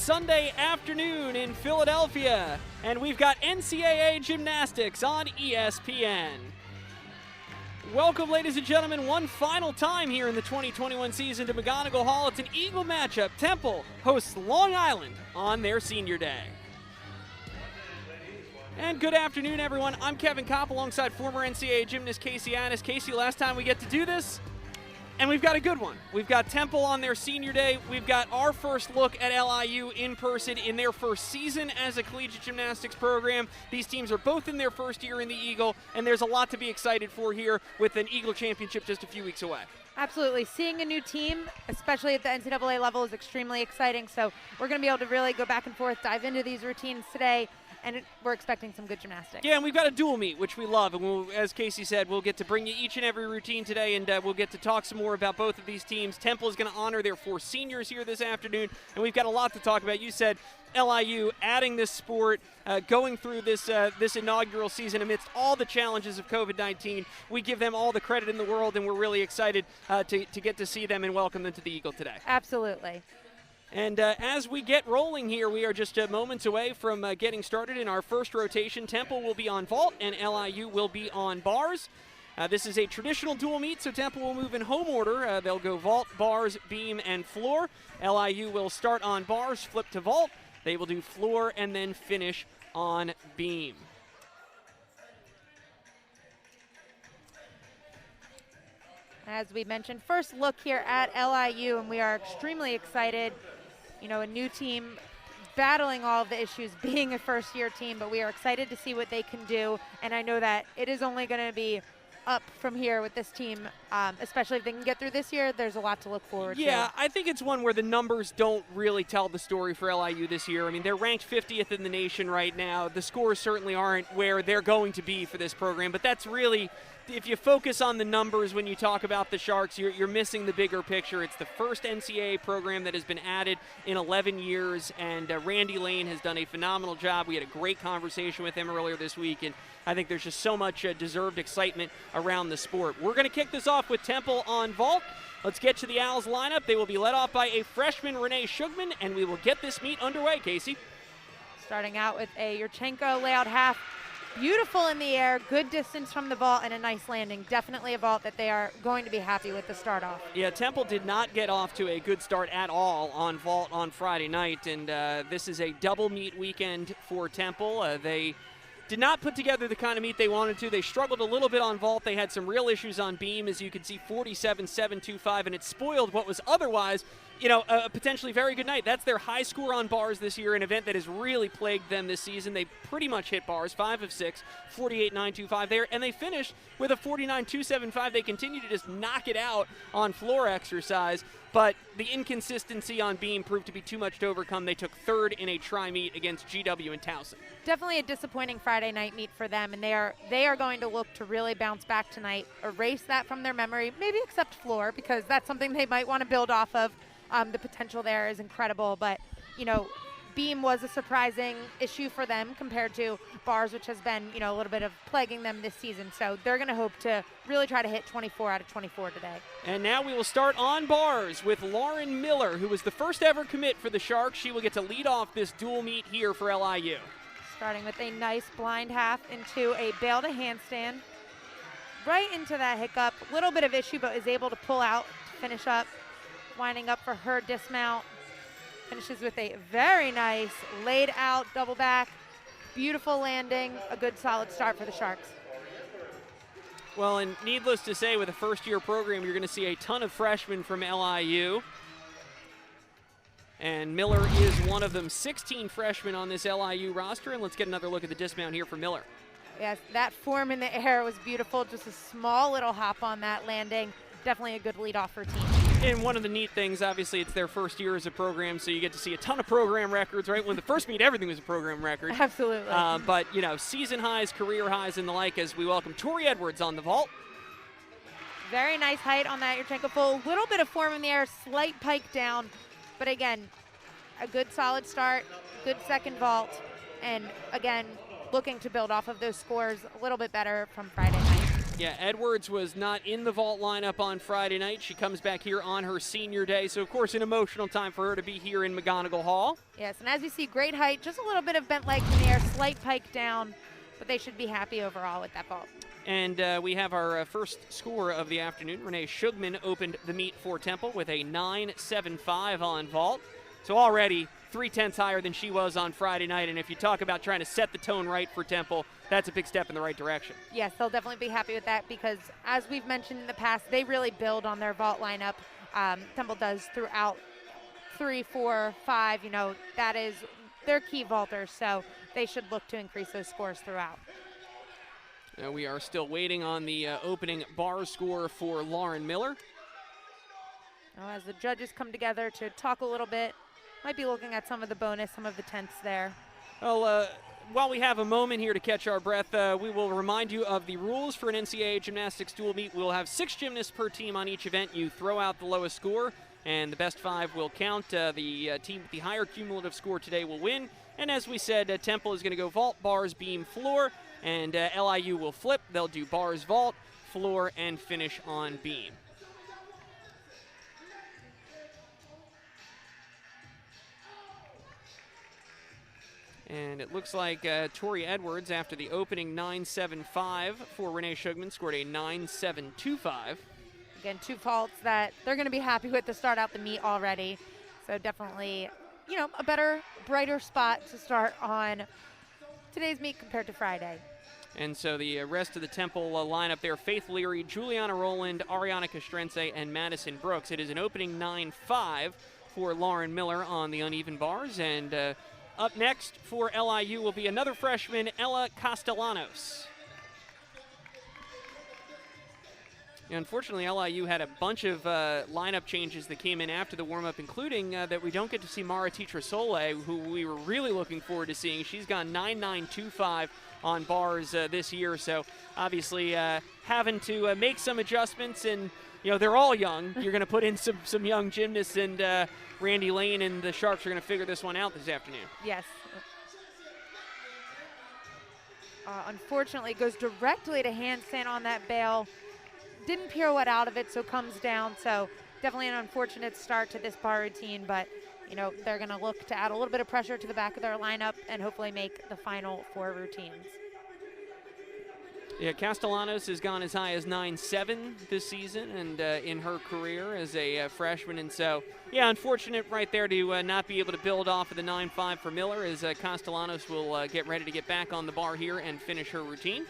Sunday afternoon in Philadelphia, and we've got NCAA gymnastics on ESPN. Welcome, ladies and gentlemen, one final time here in the 2021 season to McGonigal Hall. It's an Eagle matchup. Temple hosts Long Island on their senior day. And good afternoon, everyone. I'm Kevin Kopp alongside former NCAA gymnast Casey Annis. Casey, last time we get to do this, and we've got a good one. We've got Temple on their senior day. We've got our first look at LIU in person in their first season as a collegiate gymnastics program. These teams are both in their first year in the Eagle, and there's a lot to be excited for here with an Eagle championship just a few weeks away. Absolutely. Seeing a new team, especially at the NCAA level, is extremely exciting. So we're going to be able to really go back and forth, dive into these routines today, and we're expecting some good gymnastics. Yeah, and we've got a dual meet, which we love. And we'll, as Casey said, we'll get to bring you each and every routine today, and we'll get to talk some more about both of these teams. Temple is going to honor their 4 seniors here this afternoon, and we've got a lot to talk about. You said LIU adding this sport, going through this inaugural season amidst all the challenges of COVID-19. We give them all the credit in the world, and we're really excited to get to see them and welcome them to the Eagle today. Absolutely. And as we get rolling here, we are just moments away from getting started in our first rotation. Temple will be on vault, and LIU will be on bars. This is a traditional dual meet, so Temple will move in home order. They'll go vault, bars, beam, and floor. LIU will start on bars, flip to vault. They will do floor, and then finish on beam. As we mentioned, first look here at LIU, and we are extremely excited. You know, a new team battling all of the issues, being a first-year team, but we are excited to see what they can do. And I know that it is only going to be up from here with this team, especially if they can get through this year. There's a lot to look forward to. Yeah, I think it's one where the numbers don't really tell the story for LIU this year. I mean, they're ranked 50th in the nation right now. The scores certainly aren't where they're going to be for this program, but that's really, if you focus on the numbers when you talk about the Sharks, you're missing the bigger picture. It's the first NCAA program that has been added in 11 years, and Randy Lane has done a phenomenal job. We had a great conversation with him earlier this week, and I think there's just so much deserved excitement around the sport. We're going to kick this off with Temple on vault. Let's get to the Owls lineup. They will be led off by a freshman, Renee Shugman, and we will get this meet underway, Casey. Starting out with a Yurchenko layout half. Beautiful in the air, good distance from the vault, and a nice landing. Definitely a vault that they are going to be happy with the start off. Yeah, Temple did not get off to a good start at all on vault on Friday night, and this is a double meet weekend for Temple. They did not put together the kind of meet they wanted to. They struggled a little bit on vault. They had some real issues on beam, as you can see, 47-725, and it spoiled what was otherwise, you know, a potentially very good night. That's their high score on bars this year, an event that has really plagued them this season. They pretty much hit bars, 5 of 6, 48-925 there, and they finished with a 49-275. They continue to just knock it out on floor exercise, but the inconsistency on beam proved to be too much to overcome. They took third in a tri-meet against GW and Towson. Definitely a disappointing Friday night meet for them, and they are going to look to really bounce back tonight, erase that from their memory, maybe accept floor, because that's something they might want to build off of. The potential there is incredible, but, you know, beam was a surprising issue for them compared to bars, which has been, you know, a little bit of plaguing them this season. So they're going to hope to really try to hit 24 out of 24 today. And now we will start on bars with Lauren Miller, who was the first ever commit for the Sharks. She will get to lead off this dual meet here for LIU. Starting with a nice blind half into a bail to handstand. Right into that hiccup. A little bit of issue, but is able to pull out to finish up. Winding up for her dismount. Finishes with a very nice laid out double back. Beautiful landing. A good solid start for the Sharks. Well, and needless to say, with a first-year program, you're going to see a ton of freshmen from LIU. And Miller is one of them. 16 freshmen on this LIU roster. And let's get another look at the dismount here for Miller. Yes, that form in the air was beautiful. Just a small little hop on that landing. Definitely a good lead off for team. And one of the neat things, obviously, it's their first year as a program, so you get to see a ton of program records, right? When the first meet, everything was a program record. Absolutely. But, you know, season highs, career highs, and the like as we welcome Tori Edwards on the vault. Very nice height on that Yurchenko full. Little bit of form in the air, slight pike down. But again, a good solid start, good second vault. And again, looking to build off of those scores a little bit better from Friday night. Yeah, Edwards was not in the vault lineup on Friday night. She comes back here on her senior day, so of course an emotional time for her to be here in McGonigal Hall. Yes, and as you see, great height, just a little bit of bent legs in the air, slight pike down, but they should be happy overall with that vault. And we have our first score of the afternoon. Renee Shugman opened the meet for Temple with a 9.75 on vault. So already 0.3 higher than she was on Friday night. And if you talk about trying to set the tone right for Temple, that's a big step in the right direction. Yes, they'll definitely be happy with that because, as we've mentioned in the past, they really build on their vault lineup. Temple does throughout 3, 4, 5. You know, that is their key vaulters, so they should look to increase those scores throughout. We are still waiting on the opening bar score for Lauren Miller. As the judges come together to talk a little bit, might be looking at some of the bonus, some of the tenths there. Well, while we have a moment here to catch our breath, we will remind you of the rules for an NCAA gymnastics dual meet. We'll have 6 gymnasts per team on each event. You throw out the lowest score, and the best 5 will count. The team with the higher cumulative score today will win. And as we said, Temple is going to go vault, bars, beam, floor, and LIU will flip. They'll do bars, vault, floor, and finish on beam. And it looks like Tori Edwards, after the opening 9.75 for Renee Shugman, scored a 9.725. Again, 2 vaults that they're going to be happy with to start out the meet already. So definitely, you know, a better, brighter spot to start on today's meet compared to Friday. And so the rest of the Temple lineup there, Faith Leary, Juliana Rowland, Ariana Castrense, and Madison Brooks. It is an opening 9.5 for Lauren Miller on the uneven bars. And up next for LIU will be another freshman, Ella Castellanos. Unfortunately, LIU had a bunch of lineup changes that came in after the warm-up, including that we don't get to see Mara Teacher-Sole, who we were really looking forward to seeing. She's gone 9.925 on bars this year, so obviously having to make some adjustments, and you know they're all young. You're going to put in some young gymnasts, and Randy Lane and the Sharps are going to figure this one out this afternoon. Yes. Unfortunately, goes directly to handstand on that bail. Didn't pirouette out of it, so comes down. So definitely an unfortunate start to this bar routine, but you know they're going to look to add a little bit of pressure to the back of their lineup and hopefully make the final 4 routines. Yeah, Castellanos has gone as high as 9.7 this season and in her career as a freshman. And so, yeah, unfortunate right there to not be able to build off of the 9.5 for Miller, as Castellanos will get ready to get back on the bar here and finish her routine.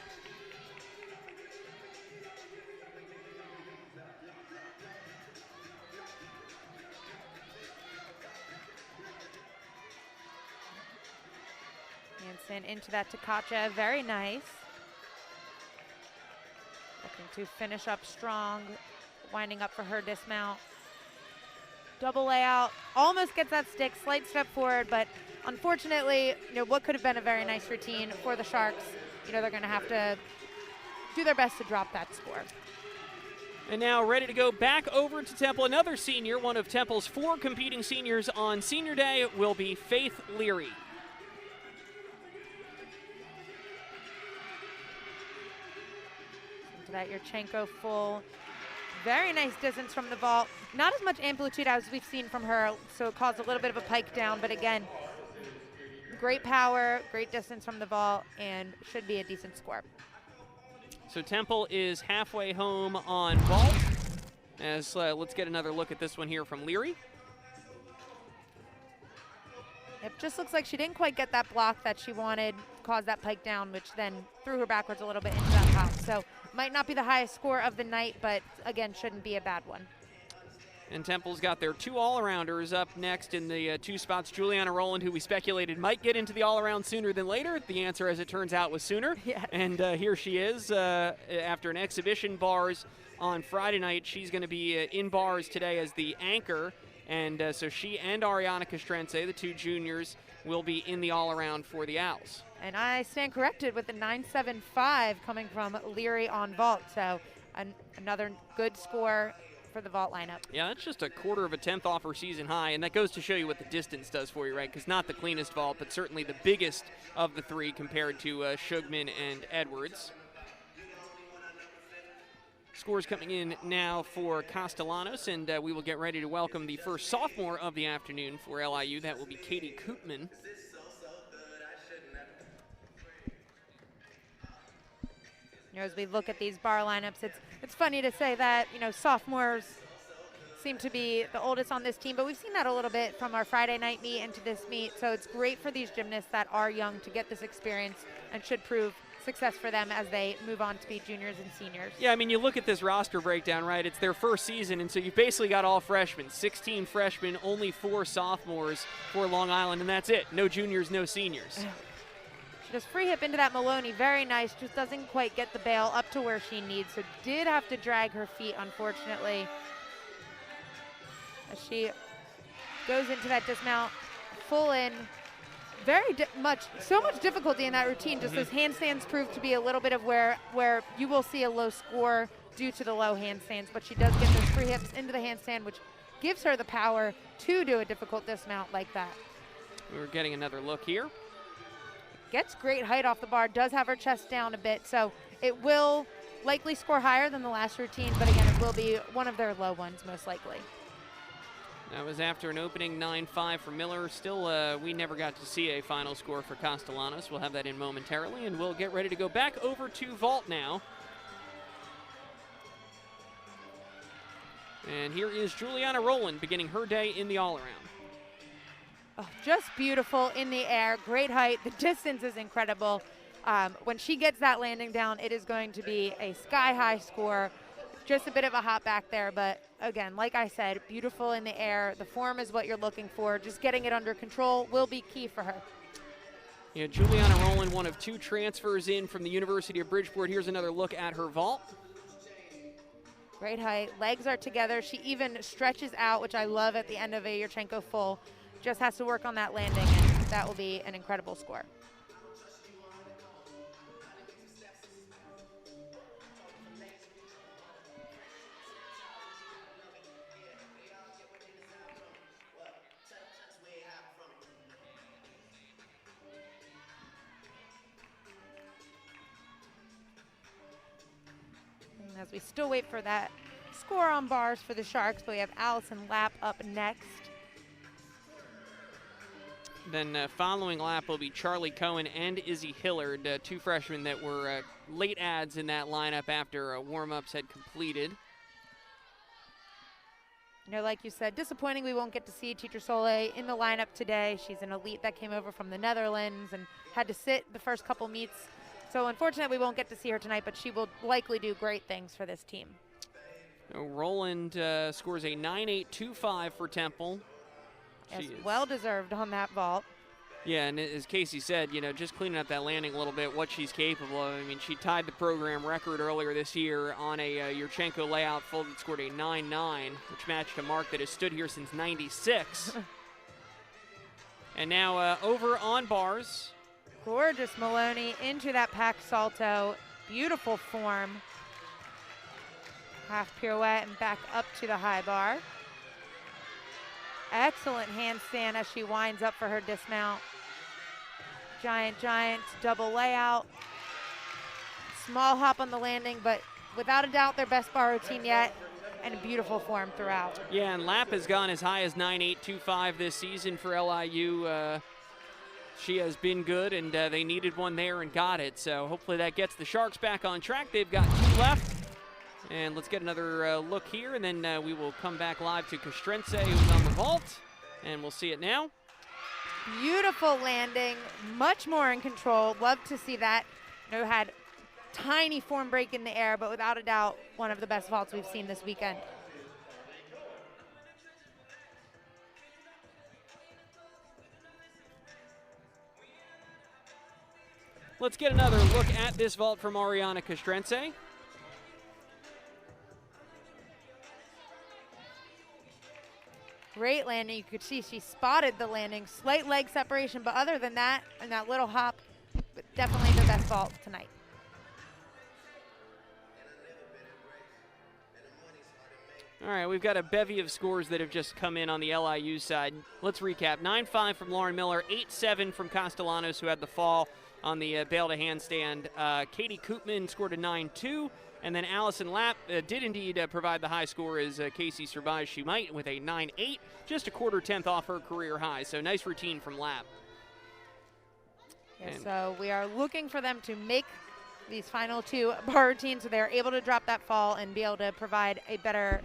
Handstand into that Takacha, very nice. Looking to finish up strong, winding up for her dismount. Double layout, almost gets that stick, slight step forward, but unfortunately, you know, what could have been a very nice routine for the Sharks, you know, they're going to have to do their best to drop that score. And now ready to go back over to Temple. Another senior, one of Temple's 4 competing seniors on senior day, will be Faith Leary. That Yurchenko full. Very nice distance from the vault. Not as much amplitude as we've seen from her, so it caused a little bit of a pike down, but again, great power, great distance from the vault, and should be a decent score. So Temple is halfway home on vault. As let's get another look at this one here from Leary. It just looks like she didn't quite get that block that she wanted, caused that pike down, which then threw her backwards a little bit into that hop. So might not be the highest score of the night, but again, shouldn't be a bad one. And Temple's got their 2 all-arounders up next in the 2 spots. Juliana Rowland, who we speculated might get into the all-around sooner than later. The answer, as it turns out, was sooner. Yes. And here she is after an exhibition bars on Friday night. She's going to be in bars today as the anchor. And so she and Ariana Castrense, the 2 juniors, will be in the all-around for the Owls. And I stand corrected with a 9.75 coming from Leary on vault. So another good score for the vault lineup. Yeah, that's just a 1/4 tenth off her season high, and that goes to show you what the distance does for you, right? Because not the cleanest vault, but certainly the biggest of the 3 compared to Shugman and Edwards. Scores coming in now for Castellanos, and we will get ready to welcome the first sophomore of the afternoon for LIU. That will be Katie Koopman. As we look at these bar lineups, it's funny to say that, sophomores seem to be the oldest on this team, but we've seen that a little bit from our Friday night meet into this meet. So it's great for these gymnasts that are young to get this experience and should prove success for them as they move on to be juniors and seniors. Yeah, I mean, you look at this roster breakdown, right? It's their first season, and so you've basically got all freshmen, 16 freshmen, only 4 sophomores for Long Island, and that's it. No juniors, no seniors. She does free hip into that Maloney, very nice, just doesn't quite get the bail up to where she needs, so did have to drag her feet, unfortunately, as she goes into that dismount, full in. So much difficulty in that routine. Just those handstands prove to be a little bit of where you will see a low score due to the low handstands, but she does get those free hips into the handstand, which gives her the power to do a difficult dismount like that. We're getting another look here. Gets great height off the bar, does have her chest down a bit, so it will likely score higher than the last routine, but again, it will be one of their low ones most likely. That was after an opening 9-5 for Miller. Still, we never got to see a final score for Castellanos. We'll have that in momentarily, and we'll get ready to go back over to vault now. And here is Juliana Rowland beginning her day in the all-around. Oh, just beautiful in the air, great height. The distance is incredible. When she gets that landing down, it is going to be a sky-high score. Just a bit of a hop back there, but again, like I said, beautiful in the air. The form is what you're looking for. Just getting it under control will be key for her. Yeah, Juliana Rowland, one of 2 transfers in from the University of Bridgeport. Here's another look at her vault. Great height, legs are together. She even stretches out, which I love at the end of a Yurchenko full. Just has to work on that landing, and that will be an incredible score. As we still wait for that score on bars for the Sharks, but we have Allison Lapp up next. Then following Lapp will be Charlie Cohen and Izzy Hillard, 2 freshmen that were late adds in that lineup after warm-ups had completed. Like you said, disappointing we won't get to see Teacher Soleil in the lineup today. She's an elite that came over from the Netherlands and had to sit the first couple meets. So unfortunately, we won't get to see her tonight, but she will likely do great things for this team. Rowland scores a 9.825 for Temple. Yes, well-deserved on that vault. Yeah, and as Casey said, just cleaning up that landing a little bit, what she's capable of. I mean, she tied the program record earlier this year on a Yurchenko layout full that scored a 9.9, which matched a mark that has stood here since '96. And now over on bars. Gorgeous Maloney into that pack salto. Beautiful form. Half pirouette and back up to the high bar. Excellent handstand as she winds up for her dismount. Giant double layout. Small hop on the landing, but without a doubt their best bar routine yet, and a beautiful form throughout. Yeah, and Lapp has gone as high as 9.825 this season for LIU. She has been good, and they needed one there and got it. So hopefully that gets the Sharks back on track. They've got 2 left. And let's get another look here, and then we will come back live to Castrense, who's on the vault, and we'll see it now. Beautiful landing, much more in control. Love to see that. Had tiny form break in the air, but without a doubt, one of the best vaults we've seen this weekend. Let's get another look at this vault from Ariana Castrense. Great landing. You could see she spotted the landing. Slight leg separation, but other than that, and that little hop, but definitely the best vault tonight. All right, we've got a bevy of scores that have just come in on the LIU side. Let's recap. 9.5 from Lauren Miller, 8.7 from Castellanos, who had the fall on the bail to handstand. Katie Koopman scored a 9.2. And then Allison Lapp did indeed provide the high score as Casey survives. She might with a 9.8, just a quarter tenth off her career high. So nice routine from Lapp. Yeah, so we are looking for them to make these final 2 bar routines so they're able to drop that fall and be able to provide a better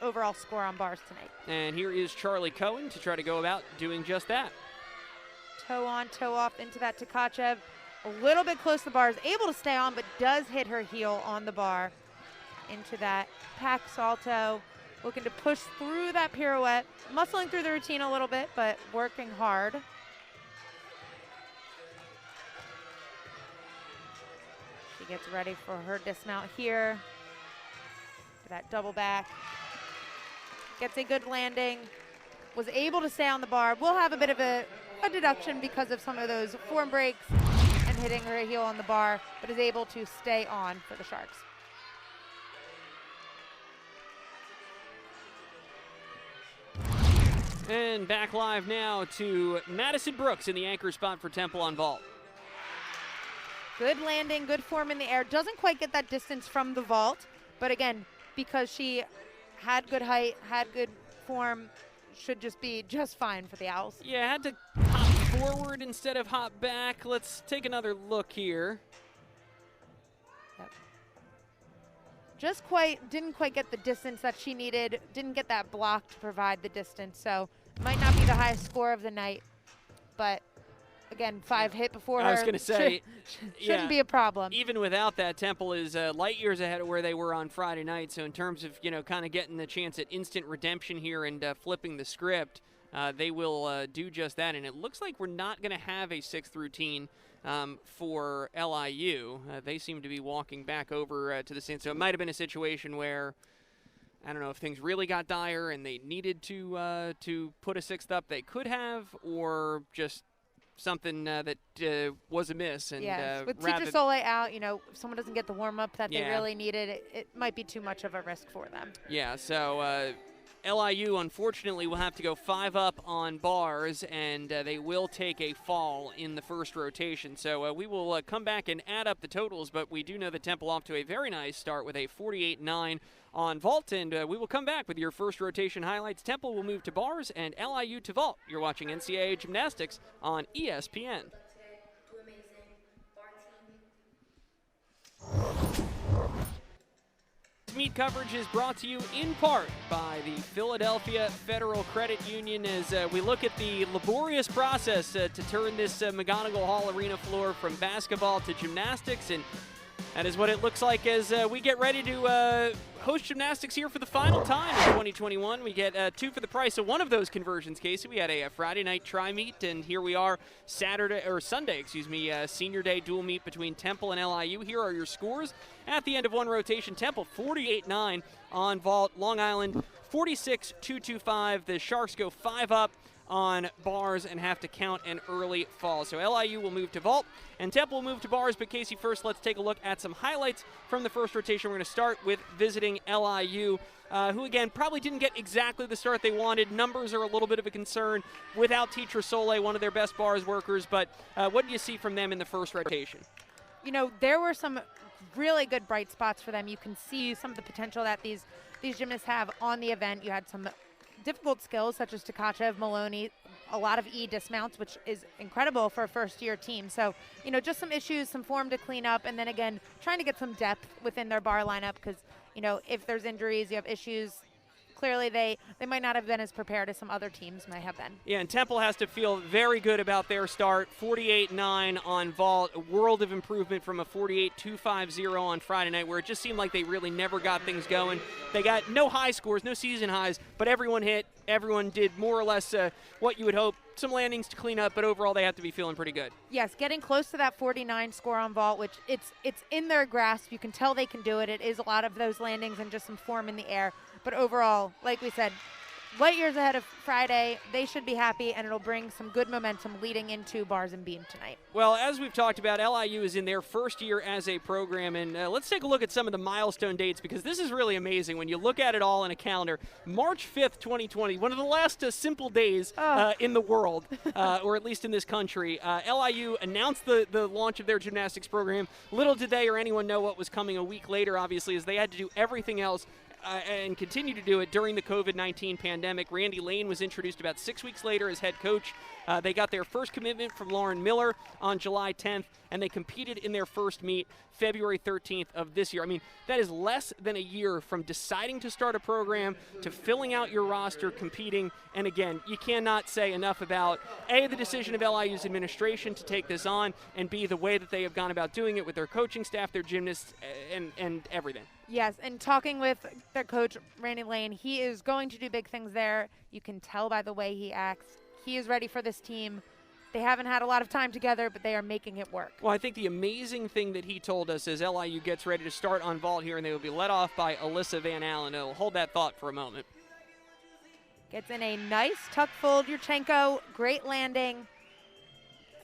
overall score on bars tonight. And here is Charlie Cohen to try to go about doing just that. Toe on, toe off into that Tkachev. A little bit close to the bars, able to stay on, but does hit her heel on the bar into that pack salto. Looking to push through that pirouette, muscling through the routine a little bit, but working hard. She gets ready for her dismount here. For that double back. Gets a good landing. Was able to stay on the bar. Will have a bit of a deduction because of some of those form breaks and hitting her heel on the bar, but is able to stay on for the Sharks. And back live now to Madison Brooks in the anchor spot for Temple on vault. Good landing, good form in the air. Doesn't quite get that distance from the vault, but again, because she had good height, had good form, should just be just fine for the Owls. Yeah, had to hop forward instead of hop back. Let's take another look here. Yep. Didn't quite get the distance that she needed. Didn't get that block to provide the distance. So might not be the highest score of the night, but again, 5 hit before her. I was going to say, shouldn't be a problem. Even without that, Temple is light years ahead of where they were on Friday night. So in terms of, kind of getting the chance at instant redemption here and flipping the script, they will do just that. And it looks like we're not going to have a 6th routine for LIU. They seem to be walking back over to the stand. So it might have been a situation where, I don't know if things really got dire and they needed to put a 6th up, they could have, or just something that was amiss. And with Teacher Soleil out, if someone doesn't get the warm-up that they really needed, it might be too much of a risk for them. Yeah, so LIU, unfortunately, will have to go 5 up on bars, and they will take a fall in the first rotation. So we will come back and add up the totals, but we do know that Temple off to a very nice start with a 48-9 on vault, and we will come back with your first rotation highlights. Temple will move to bars and LIU to vault. You're watching NCAA Gymnastics on ESPN. Meet coverage is brought to you in part by the Philadelphia Federal Credit Union as we look at the laborious process to turn this McGonigal Hall Arena floor from basketball to gymnastics, and that is what it looks like as we get ready to host gymnastics here for the final time in 2021. We get 2 for the price of one of those conversions, Casey. We had a Friday night tri-meet, and here we are Sunday, senior day dual meet between Temple and LIU. Here are your scores at the end of one rotation. Temple 48-9 on vault. Long Island 46-225. The Sharks go 5 up on bars and have to count an early fall. So LIU will move to vault and Temple will move to bars. But Casey, first let's take a look at some highlights from the first rotation. We're going to start with visiting LIU, who again probably didn't get exactly the start they wanted. Numbers are a little bit of a concern without Teacher Soleil, one of their best bars workers. But what do you see from them in the first rotation? There were some really good bright spots for them. You can see some of the potential that these gymnasts have on the event. You had some difficult skills such as Tkachev, Maloney, a lot of E dismounts, which is incredible for a first-year team. So, just some issues, some form to clean up, and then again, trying to get some depth within their bar lineup because, if there's injuries, you have issues. Clearly, they might not have been as prepared as some other teams might have been. Yeah, and Temple has to feel very good about their start. 48-9 on vault, a world of improvement from a 48-250 on Friday night, where it just seemed like they really never got things going. They got no high scores, no season highs, but everyone hit. Everyone did more or less what you would hope. Some landings to clean up, but overall they have to be feeling pretty good. Yes, getting close to that 49 score on vault, which it's in their grasp. You can tell they can do it. It is a lot of those landings and just some form in the air. But overall, like we said, light years ahead of Friday. They should be happy, and it'll bring some good momentum leading into Bars and Beam tonight. Well, as we've talked about, LIU is in their first year as a program, and let's take a look at some of the milestone dates, because this is really amazing when you look at it all in a calendar. March 5th, 2020, one of the last simple days in the world, or at least in this country. LIU announced the launch of their gymnastics program. Little did they or anyone know what was coming a week later, obviously, as they had to do everything else and continue to do it during the COVID-19 pandemic. Randy Lane was introduced about 6 weeks later as head coach. They got their first commitment from Lauren Miller on July 10th, and they competed in their first meet February 13th of this year. I mean, that is less than a year from deciding to start a program to filling out your roster, competing. And again, you cannot say enough about, A, the decision of LIU's administration to take this on, and B, the way that they have gone about doing it with their coaching staff, their gymnasts, and everything. Yes, and talking with their coach, Randy Lane, he is going to do big things there. You can tell by the way he acts. He is ready for this team. They haven't had a lot of time together, but they are making it work. Well, I think the amazing thing that he told us is LIU gets ready to start on vault here, and they will be led off by Alyssa Van Allen. I'll hold that thought for a moment. Gets in a nice tuck fold, Yurchenko. Great landing.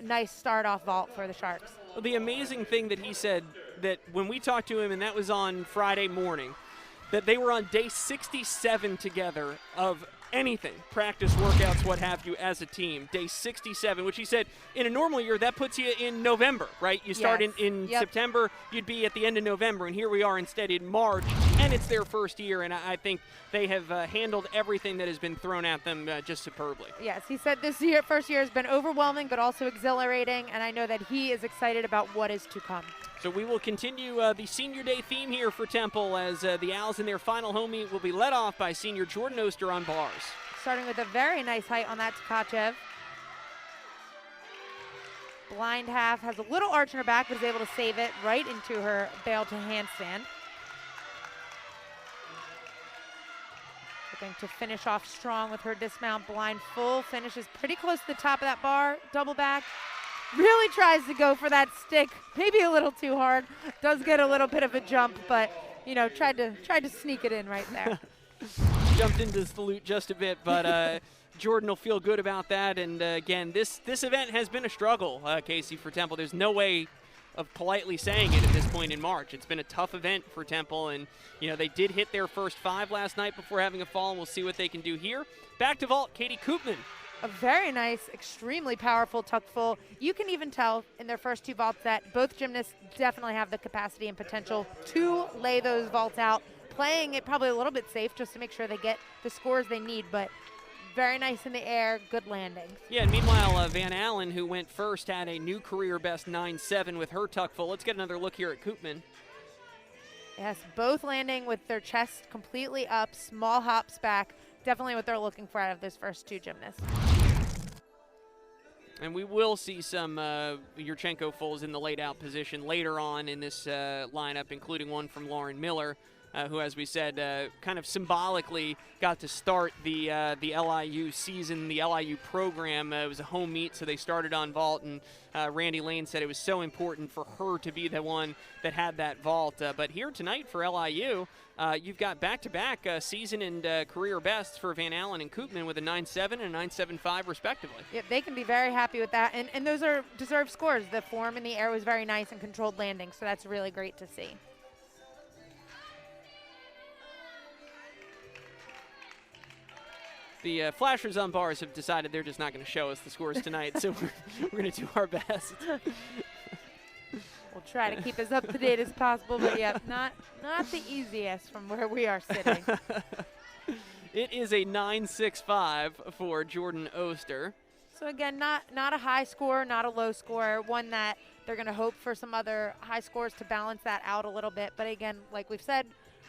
Nice start off vault for the Sharks. Well, the amazing thing that he said, that when we talked to him, and that was on Friday morning, that they were on day 67 together of anything, practice, workouts, what have you, as a team. Day 67, which he said in a normal year, that puts you in November, right? You start in September, you'd be at the end of November, and here we are instead in March, and it's their first year, and I think they have handled everything that has been thrown at them just superbly. Yes, he said this first year has been overwhelming, but also exhilarating, and I know that he is excited about what is to come. So we will continue the Senior Day theme here for Temple, as the Owls in their final home meet will be led off by senior Jordan Oster on bars. Starting with a very nice height on that Tkachev. Blind half, has a little arch in her back, but is able to save it right into her bail to handstand. Looking to finish off strong with her dismount. Blind full, finishes pretty close to the top of that bar, double back. Really tries to go for that stick, maybe a little too hard. Does get a little bit of a jump, but you know, tried to sneak it in right there. Jumped into the salute just a bit, but Jordan will feel good about that. And again, this event has been a struggle, Casey, for Temple. There's no way of politely saying it at this point in March. It's been a tough event for Temple, and you know, they did hit their first 5 last night before having a fall, and we'll see what they can do here. Back to vault, Katie Koopman. A very nice, extremely powerful tuck full. You can even tell in their first 2 vaults that both gymnasts definitely have the capacity and potential to lay those vaults out, playing it probably a little bit safe just to make sure they get the scores they need, but very nice in the air, good landings. Yeah, and meanwhile, Van Allen, who went first, had a new career best 9.7 with her tuck full. Let's get another look here at Koopman. Yes, both landing with their chest completely up, small hops back. Definitely what they're looking for out of those first 2 gymnasts. And we will see some Yurchenko fulls in the laid out position later on in this lineup, including one from Lauren Miller, who, as we said, kind of symbolically got to start the LIU season, the LIU program. It was a home meet, so they started on vault, and Randy Lane said it was so important for her to be the one that had that vault. But here tonight for LIU, you've got back-to-back season and career bests for Van Allen and Koopman with a 9.7 and a 9.75 respectively. Yep, they can be very happy with that, and those are deserved scores. The form in the air was very nice and controlled landing, so that's really great to see. The Flashers on bars have decided they're just not going to show us the scores tonight, so we're going to do our best. We'll try to keep as up to date as possible, but yeah, not the easiest from where we are sitting. It is a 9.65 for Jordan Oster. So again, not a high score, not a low score, one that they're going to hope for some other high scores to balance that out a little bit. But again, like we've said,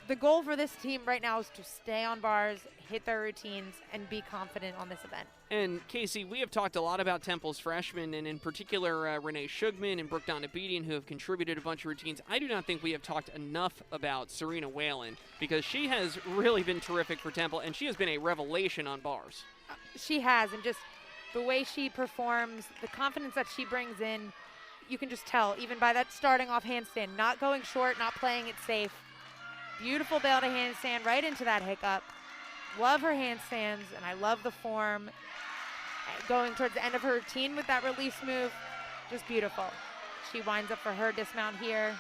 the goal for this team right now is to stay on bars, hit their routines, and be confident on this event. And Casey, we have talked a lot about Temple's freshmen, and in particular Renee Shugman and Brooke Donabedian, who have contributed a bunch of routines. I do not think we have talked enough about Serena Whalen, because she has really been terrific for Temple, and she has been a revelation on bars. She has, and just the way she performs, the confidence that she brings in, you can just tell, even by that starting off handstand, not going short, not playing it safe. Beautiful bail to handstand right into that hiccup. love her handstands, and I love the form. Going towards the end of her routine with that release move, just beautiful. She winds up for her dismount here.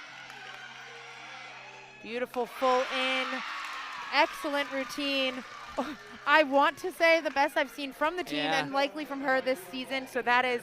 Beautiful full in, excellent routine. I want to say the best I've seen from the team and likely from her this season, so that is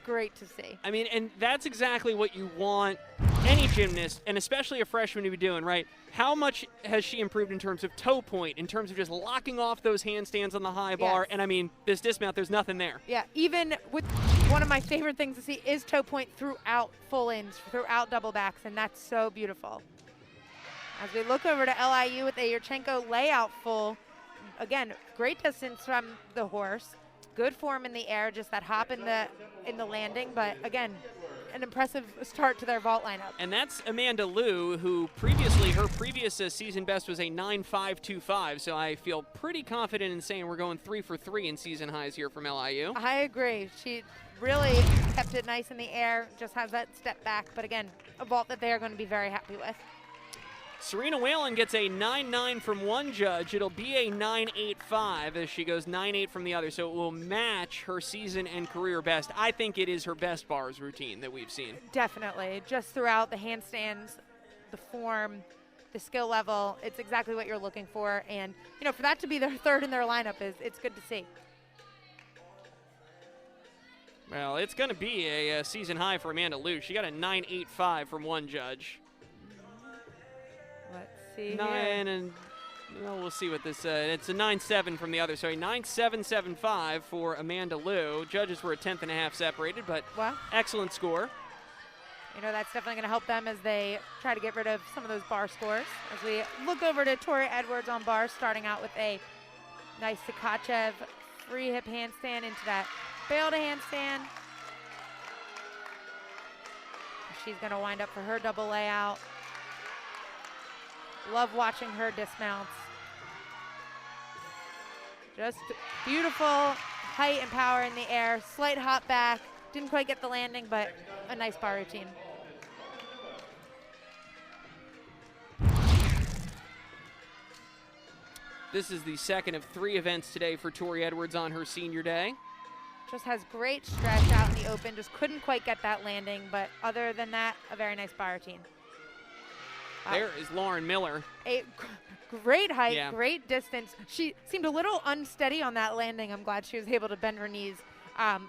great to see. I mean, and that's exactly what you want any gymnast, and especially a freshman, to be doing, right? How much has she improved in terms of toe point, in terms of just locking off those handstands on the high bar? Yes. And I mean, this dismount, there's nothing there. Yeah, even with one of my favorite things to see is toe point throughout full ins, throughout double backs, and that's so beautiful. As we look over to LIU with a Yurchenko layout full, again, great distance from the horse, good form in the air, just that hop in the landing, but again, an impressive start to their vault lineup. And that's Amanda Liu, who previously, her previous season best was a 9.525, so I feel pretty confident in saying we're going 3 for 3 in season highs here from LIU. I agree. She really kept it nice in the air, just has that step back, but again, a vault that they are going to be very happy with. Serena Whalen gets a 9.9 from one judge. It'll be a 9.85 as she goes 9.8 from the other, so it will match her season and career best. I think it is her best bars routine that we've seen. Definitely. Just throughout the handstands, the form, the skill level, it's exactly what you're looking for. And, you know, for that to be their third in their lineup, it's good to see. Well, it's going to be a season high for Amanda Liu. She got a 9.85 from one judge. Let's see. We'll see what this. It's a 9.7 from the other. So a 9.775 for Amanda Liu. Judges were a 10th and a half separated, but excellent score. You know, that's definitely going to help them as they try to get rid of some of those bar scores. As we look over to Tori Edwards on bars, starting out with a nice Tkachev free hip handstand into that failed handstand. She's going to wind up for her double layout. Love watching her dismounts. Just beautiful height and power in the air. Slight hop back. Didn't quite get the landing, but a nice bar routine. This is the second of 3 events today for Tori Edwards on her senior day. Just has great stretch out in the open. Just couldn't quite get that landing, but other than that, a very nice bar routine. There is Lauren Miller. A great height, great distance. She seemed a little unsteady on that landing. I'm glad she was able to bend her knees.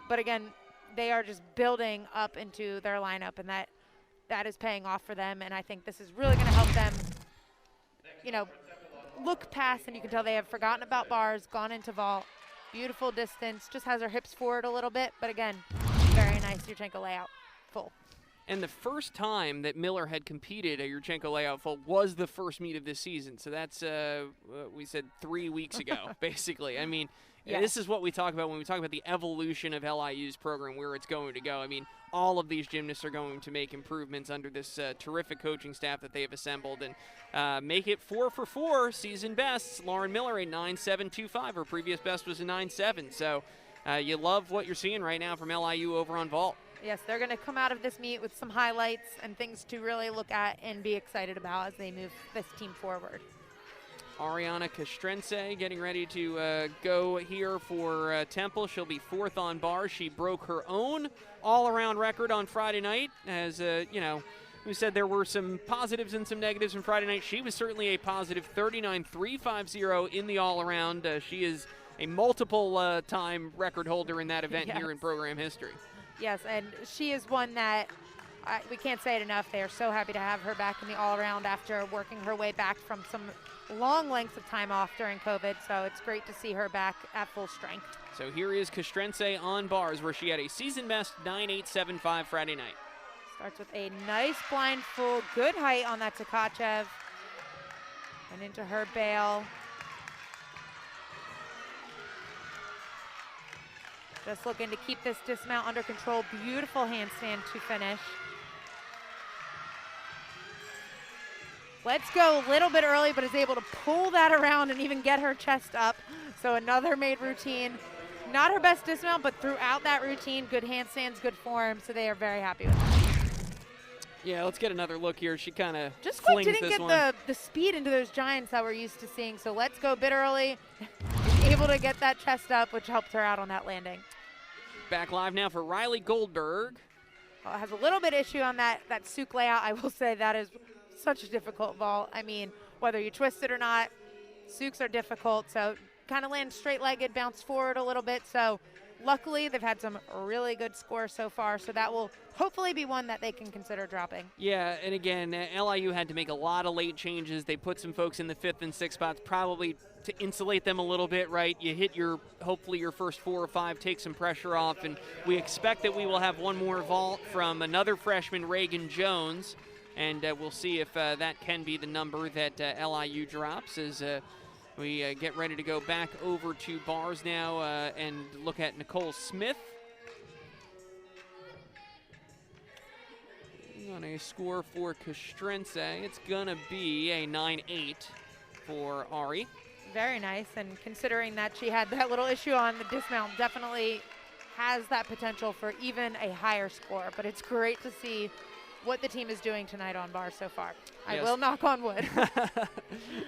But again, they are just building up into their lineup, and that is paying off for them. And I think this is really going to help them, you know, look past, and you can tell they have forgotten about bars, gone into vault. Beautiful distance, just has her hips forward a little bit. But again, very nice Yurchenko layout, full. And the first time that Miller had competed at Yurchenko layout full was the first meet of this season. So that's, we said 3 weeks ago, basically. I mean, this is what we talk about when we talk about the evolution of LIU's program, where it's going to go. I mean, all of these gymnasts are going to make improvements under this terrific coaching staff that they have assembled and make it 4 for 4 season bests. Lauren Miller, a 9.725. Her previous best was a 9.7. So you love what you're seeing right now from LIU over on vault. Yes, they're going to come out of this meet with some highlights and things to really look at and be excited about as they move this team forward. Ariana Castrense getting ready to go here for Temple. She'll be 4th on bars. She broke her own all-around record on Friday night. As, you know, we said there were some positives and some negatives from Friday night. She was certainly a positive, 39.350 in the all-around. She is a multiple time record holder in that event here in program history. Yes, and she is one that we can't say it enough. They are so happy to have her back in the all-around after working her way back from some long lengths of time off during COVID. So it's great to see her back at full strength. So here is Castrense on bars, where she had a season best 9.875 Friday night. Starts with a nice blind full, good height on that Tkachev. And into her bail. Just looking to keep this dismount under control. Beautiful handstand to finish. Let's go a little bit early, but is able to pull that around and even get her chest up. So another made routine. Not her best dismount, but throughout that routine, good handstands, good form. So they are very happy with that. Yeah, let's get another look here. She kind of Just flings didn't this get one. the speed into those giants that we're used to seeing. So let's go a bit early. Able to get that chest up, which helped her out on that landing. Back live now for Riley Goldberg. Has a little bit issue on that Souk layout. I will say that is such a difficult vault. I mean, whether you twist it or not, Souks are difficult. So kind of land straight-legged, bounce forward a little bit. So luckily, they've had some really good scores so far. So that will hopefully be one that they can consider dropping. Yeah, and again, LIU had to make a lot of late changes. They put some folks in the 5th and 6th spots, probably to insulate them a little bit, right? You hit hopefully your first 4 or 5, take some pressure off, and we expect that we will have one more vault from another freshman, Reagan Jones, and we'll see if that can be the number that LIU drops as we get ready to go back over to bars now and look at Nicole Smith. On a score for Castrense, it's gonna be a 9-8 for Ari. Very nice, and considering that she had that little issue on the dismount, definitely has that potential for even a higher score. But it's great to see what the team is doing tonight on bars so far. Yes. I will knock on wood.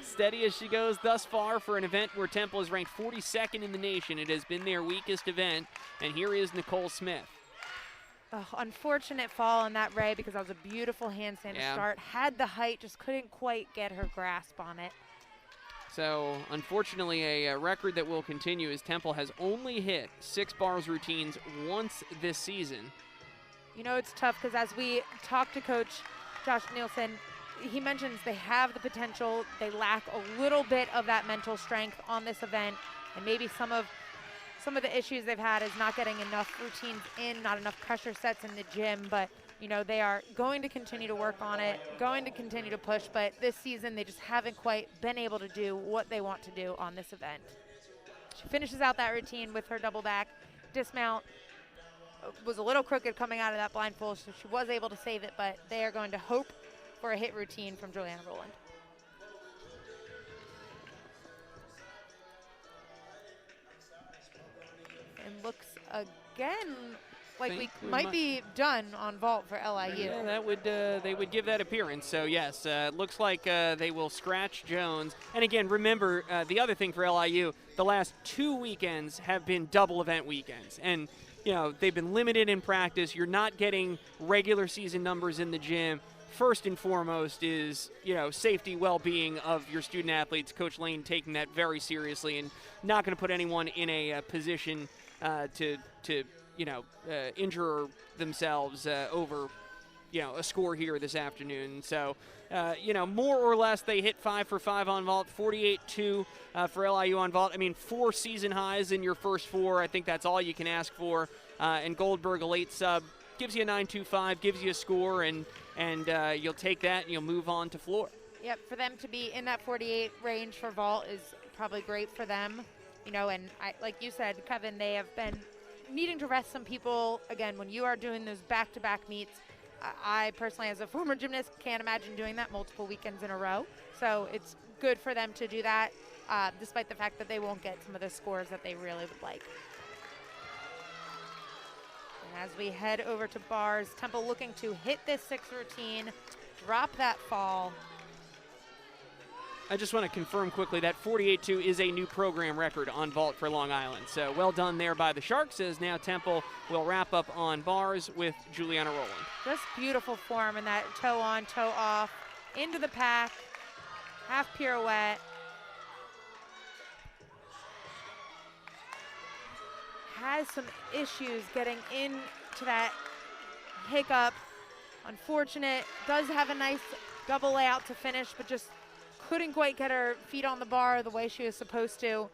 Steady as she goes thus far for an event where Temple is ranked 42nd in the nation. It has been their weakest event, and here is Nicole Smith. Unfortunate fall on that ray because that was a beautiful handstand to start. Had the height, just couldn't quite get her grasp on it. So, unfortunately, a record that will continue as Temple has only hit 6 bars routines once this season. You know, it's tough because as we talk to Coach Josh Nielsen, he mentions they have the potential. They lack a little bit of that mental strength on this event, and maybe some of the issues they've had is not getting enough routines in, not enough pressure sets in the gym, but you know, they are going to continue to work on it, going to continue to push, but this season they just haven't quite been able to do what they want to do on this event. She finishes out that routine with her double back dismount. Was a little crooked coming out of that blindfold, so she was able to save it, but they are going to hope for a hit routine from Juliana Rowland. And looks again like we might be done on vault for LIU. Yeah, that would they would give that appearance. So yes, looks like they will scratch Jones. And again, remember the other thing for LIU: the last 2 weekends have been double event weekends, and you know they've been limited in practice. You're not getting regular season numbers in the gym. First and foremost is, you know, safety, well-being of your student athletes. Coach Lane taking that very seriously and not going to put anyone in a position to injure themselves over, you know, a score here this afternoon. So, more or less they hit 5 for 5 on vault, 48-2 for LIU on vault. I mean, 4 season highs in your first 4. I think that's all you can ask for. And Goldberg, a late sub, gives you a 9.25, gives you a score, and you'll take that and you'll move on to floor. Yep, for them to be in that 48 range for vault is probably great for them. You know, and like you said, Kevin, they have been needing to rest some people. Again, when you are doing those back-to-back meets, I personally, as a former gymnast, can't imagine doing that multiple weekends in a row. So it's good for them to do that, despite the fact that they won't get some of the scores that they really would like. And as we head over to bars, Temple looking to hit this 6 routine, drop that fall. I just want to confirm quickly that 48-2 is a new program record on vault for Long Island. So well done there by the Sharks, as now Temple will wrap up on bars with Juliana Rowland. Just beautiful form in that toe on, toe off, into the pack, half pirouette. Has some issues getting into that hiccup. Unfortunate. Does have a nice double layout to finish, but just couldn't quite get her feet on the bar the way she was supposed to.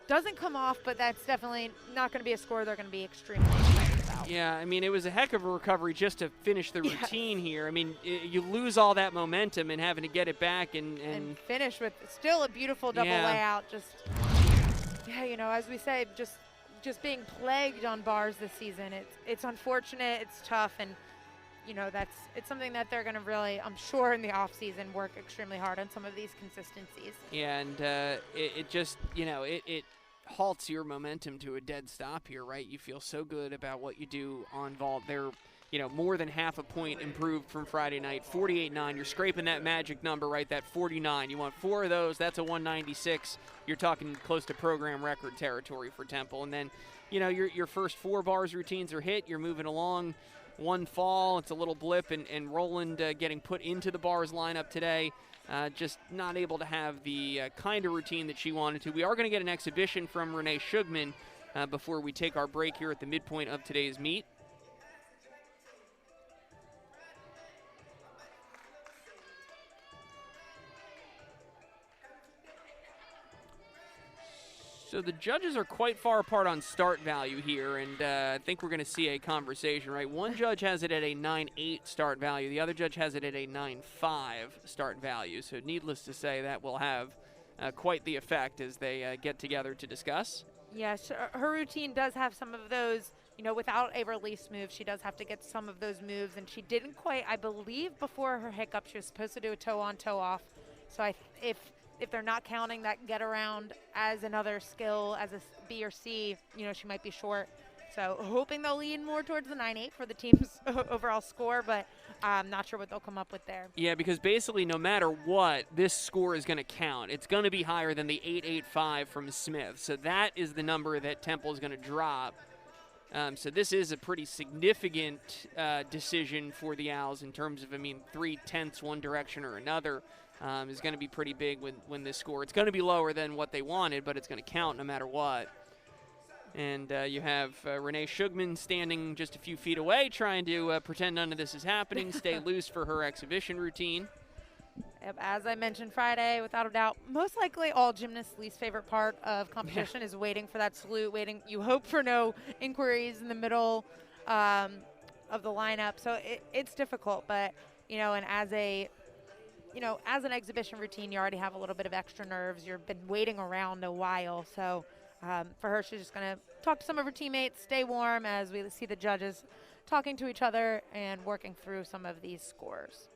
Doesn't come off, but that's definitely not going to be a score they're going to be extremely excited about. Yeah, I mean, it was a heck of a recovery just to finish the routine here. I mean, you lose all that momentum and having to get it back and finish with still a beautiful double layout. Just, you know, as we say, just being plagued on bars this season. It's unfortunate, it's tough, and you know, it's something that they're going to really, I'm sure, in the off season work extremely hard on some of these consistencies. Yeah, and it just, you know, it halts your momentum to a dead stop here, right? You feel so good about what you do on vault. They're, more than half a point improved from Friday night. 48-9. You're scraping that magic number, right? That 49. You want 4 of those. That's a 196. You're talking close to program record territory for Temple. And then, your first 4 bars routines are hit. You're moving along. One fall. It's a little blip, and Roland getting put into the bars lineup today. Just not able to have the kind of routine that she wanted to. We are going to get an exhibition from Renee Shugman before we take our break here at the midpoint of today's meet. So the judges are quite far apart on start value here, and I think we're going to see a conversation, right? One judge has it at a 9.8 start value. The other judge has it at a 9.5 start value. So needless to say, that will have quite the effect as they get together to discuss. Yes, her routine does have some of those, without a release move, she does have to get some of those moves, and she didn't quite, I believe, before her hiccup, she was supposed to do a toe on, toe off. So if they're not counting that get around as another skill, as a B or C, she might be short. So hoping they'll lean more towards the 9.8 for the team's overall score, but I'm not sure what they'll come up with there. Yeah, because basically no matter what, this score is going to count. It's going to be higher than the 8.85 from Smith. So that is the number that Temple is going to drop. So this is a pretty significant decision for the Owls in terms of, 3/10 one direction or another. Is going to be pretty big when this score. It's going to be lower than what they wanted, but it's going to count no matter what. And you have Renee Shugman standing just a few feet away, trying to pretend none of this is happening, stay loose for her exhibition routine. Yep, as I mentioned Friday, without a doubt, most likely all gymnasts' least favorite part of competition is waiting for that salute, waiting. You hope for no inquiries in the middle of the lineup. So it's difficult, but, and as an exhibition routine, you already have a little bit of extra nerves. You've been waiting around a while. So for her, she's just going to talk to some of her teammates, stay warm as we see the judges talking to each other and working through some of these scores.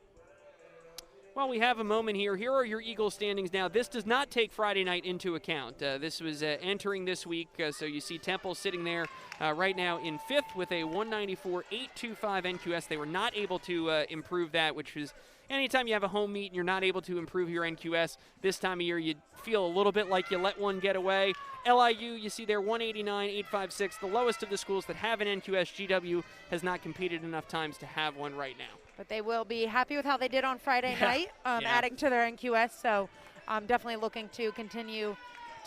Well, we have a moment here. Here are your Eagles standings now. This does not take Friday night into account. This was entering this week, so you see Temple sitting there right now in 5th with a 194.825 NQS. They were not able to improve that, which was anytime you have a home meet and you're not able to improve your NQS, this time of year you feel a little bit like you let one get away. LIU, you see there, 189.856. The lowest of the schools that have an NQS. GW has not competed enough times to have one right now. But they will be happy with how they did on Friday night, adding to their NQS. So I'm definitely looking to continue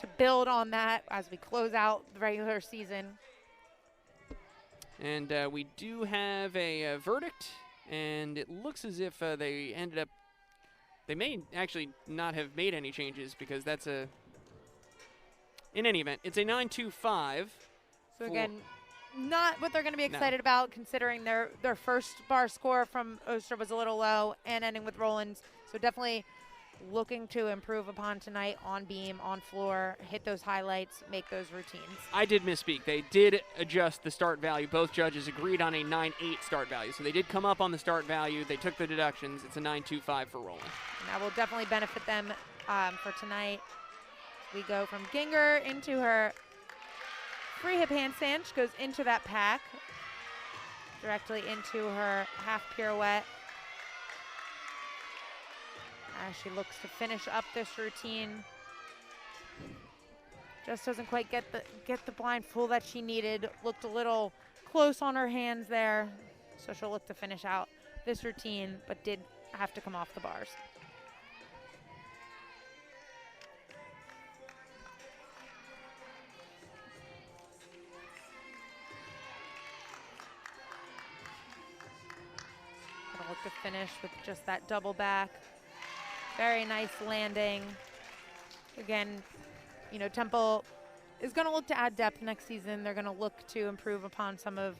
to build on that as we close out the regular season. And we do have a verdict, and it looks as if they may actually not have made any changes because that's in any event, it's a 9.25. So again, not what they're going to be excited about, considering their first bar score from Oster was a little low and ending with Rollins. So definitely looking to improve upon tonight on beam, on floor, hit those highlights, make those routines. I did misspeak. They did adjust the start value. Both judges agreed on a 9.8 start value. So they did come up on the start value. They took the deductions. It's a 9.25 for Roland. And that will definitely benefit them for tonight. We go from Ginger into her free hip handstand. She goes into that pack, directly into her half pirouette. As she looks to finish up this routine. Just doesn't quite get the blind full that she needed. Looked a little close on her hands there. So she'll look to finish out this routine, but did have to come off the bars. Look to finish with just that double back. Very nice landing. Again, Temple is going to look to add depth next season. They're going to look to improve upon some of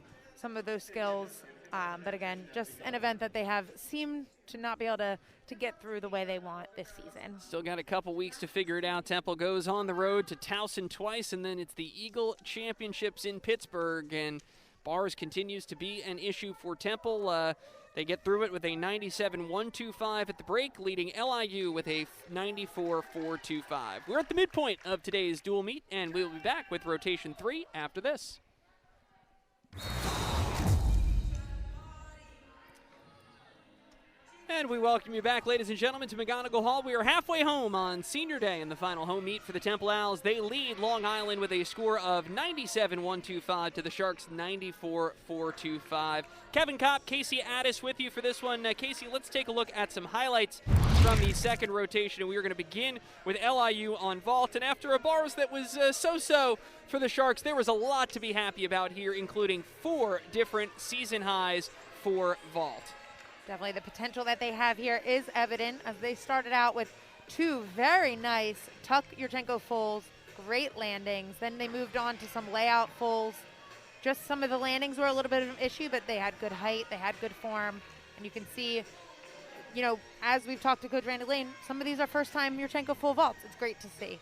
those skills. But again, just an event that they have seemed to not be able to get through the way they want this season. Still got a couple weeks to figure it out. Temple goes on the road to Towson twice, and then it's the Eagle Championships in Pittsburgh. And bars continues to be an issue for Temple. They get through it with a 97.125 at the break, leading LIU with a 94.425. We're at the midpoint of today's dual meet, and we'll be back with rotation 3 after this. And we welcome you back, ladies and gentlemen, to McGonigal Hall. We are halfway home on Senior Day in the final home meet for the Temple Owls. They lead Long Island with a score of 97-125 to the Sharks 94-425. Kevin Kopp, Casey Addis with you for this one. Casey, let's take a look at some highlights from the second rotation. We are going to begin with LIU on vault. And after a bars that was so-so for the Sharks, there was a lot to be happy about here, including 4 different season highs for vault. Definitely the potential that they have here is evident as they started out with 2 very nice tuck Yurchenko fulls, great landings. Then they moved on to some layout fulls. Just some of the landings were a little bit of an issue, but they had good height, they had good form. And you can see, you know, as we've talked to Coach Randy Lane, some of these are first-time Yurchenko full vaults. It's great to see.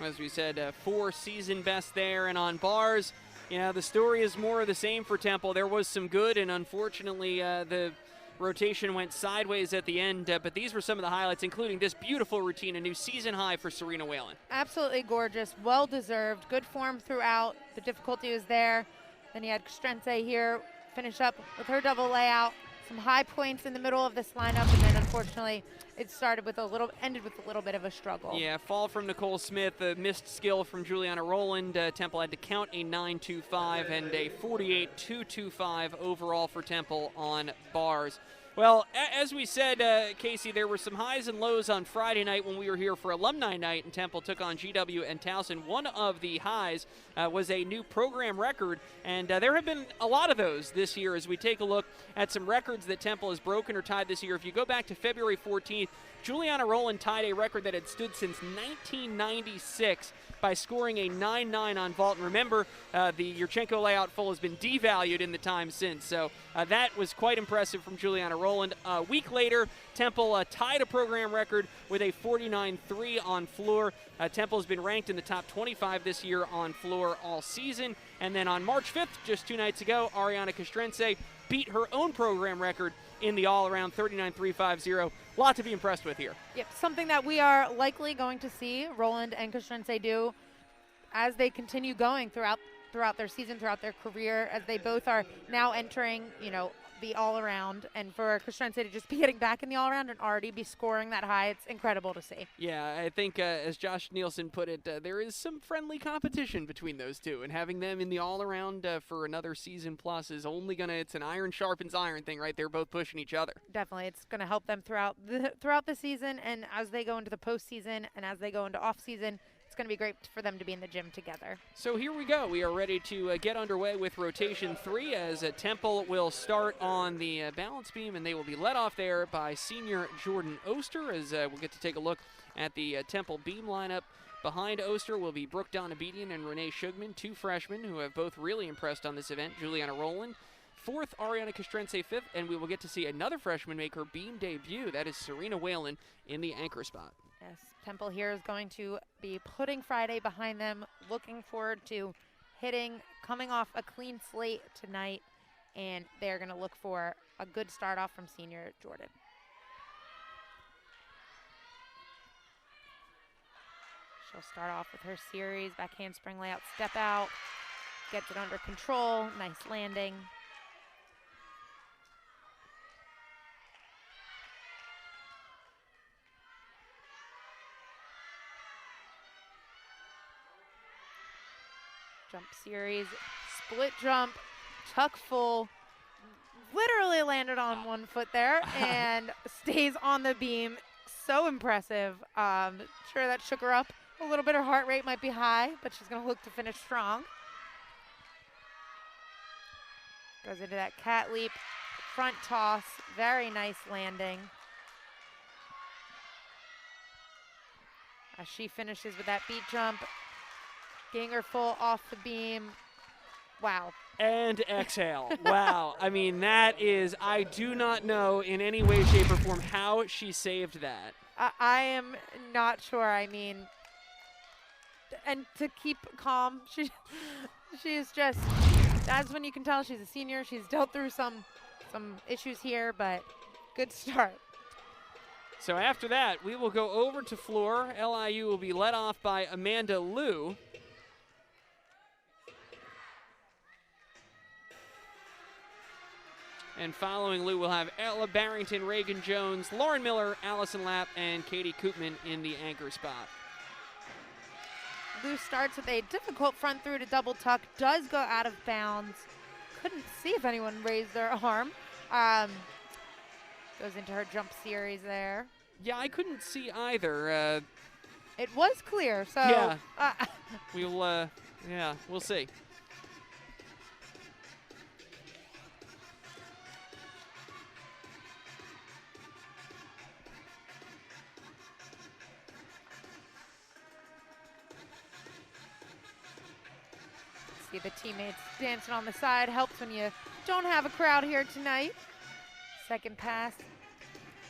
As we said, 4 season best there, and on bars, you know, the story is more of the same for Temple. There was some good, and unfortunately, the rotation went sideways at the end. But these were some of the highlights, including this beautiful routine, a new season high for Serena Whalen. Absolutely gorgeous, well-deserved, good form throughout. The difficulty was there. Then you had Kostrense here finish up with her double layout. Some high points in the middle of this lineup, and then unfortunately it ended with a little bit of a struggle. Yeah, fall from Nicole Smith, a missed skill from Juliana Rowland. Temple had to count a 9.25 and a 48.225 overall for Temple on bars. Well, as we said, Casey, there were some highs and lows on Friday night when we were here for Alumni Night, and Temple took on GW and Towson. One of the highs was a new program record, and there have been a lot of those this year as we take a look at some records that Temple has broken or tied this year. If you go back to February 14th, Juliana Rowland tied a record that had stood since 1996 by scoring a 9.9 on vault. And remember, the Yurchenko layout full has been devalued in the time since. So that was quite impressive from Juliana Rowland. A week later, Temple tied a program record with a 49.3 on floor. Temple has been ranked in the top 25 this year on floor all season. And then on March 5th, just 2 nights ago, Ariana Kostrense beat her own program record in the all-around 39.350. A lot to be impressed with here. Yep, something that we are likely going to see Rowland and Kostrense do as they continue going throughout their season, throughout their career, as they both are now entering, you know, the all-around. And for Kostrense to just be getting back in the all-around and already be scoring that high, it's incredible to see. Yeah, I think as Josh Nielsen put it, there is some friendly competition between those two, and having them in the all-around for another season plus is only it's an iron sharpens iron thing, right? They're both pushing each other. Definitely. It's going to help them throughout the season, and as they go into the postseason and as they go into off-season, it's going to be great for them to be in the gym together. So here we go. We are ready to get underway with rotation 3 as Temple will start on the balance beam, and they will be led off there by senior Jordan Oster as we'll get to take a look at the Temple beam lineup. Behind Oster will be Brooke Donabedian and Renee Shugman, 2 freshmen who have both really impressed on this event. Juliana Rowland, 4th, Ariana Kostrense, 5th, and we will get to see another freshman make her beam debut. That is Serena Whalen in the anchor spot. Yes, Temple here is going to be putting Friday behind them, looking forward to coming off a clean slate tonight, and they're going to look for a good start off from senior Jordan. She'll start off with her series, back handspring layout, step out, gets it under control, nice landing. Jump series, split jump, tuck full, literally landed on 1 foot there and stays on the beam. So impressive. Sure that shook her up a little bit. Her heart rate might be high, but she's going to look to finish strong. Goes into that cat leap, front toss, very nice landing. As she finishes with that beat jump, getting her full off the beam. Wow. And exhale. Wow. I mean, that is, I do not know in any way, shape, or form how she saved that. I am not sure. I mean, and to keep calm, she's just, that's when you can tell she's a senior. She's dealt through some issues here, but good start. So after that, we will go over to floor. LIU will be led off by Amanda Liu. And following Lou, we'll have Ella Barrington, Reagan Jones, Lauren Miller, Allison Lapp, and Katie Koopman in the anchor spot. Lou starts with a difficult front through to double tuck, does go out of bounds. Couldn't see if anyone raised their arm. Goes into her jump series there. Yeah, I couldn't see either. It was clear, so. Yeah. We'll see. See the teammates dancing on the side. Helps when you don't have a crowd here tonight. Second pass.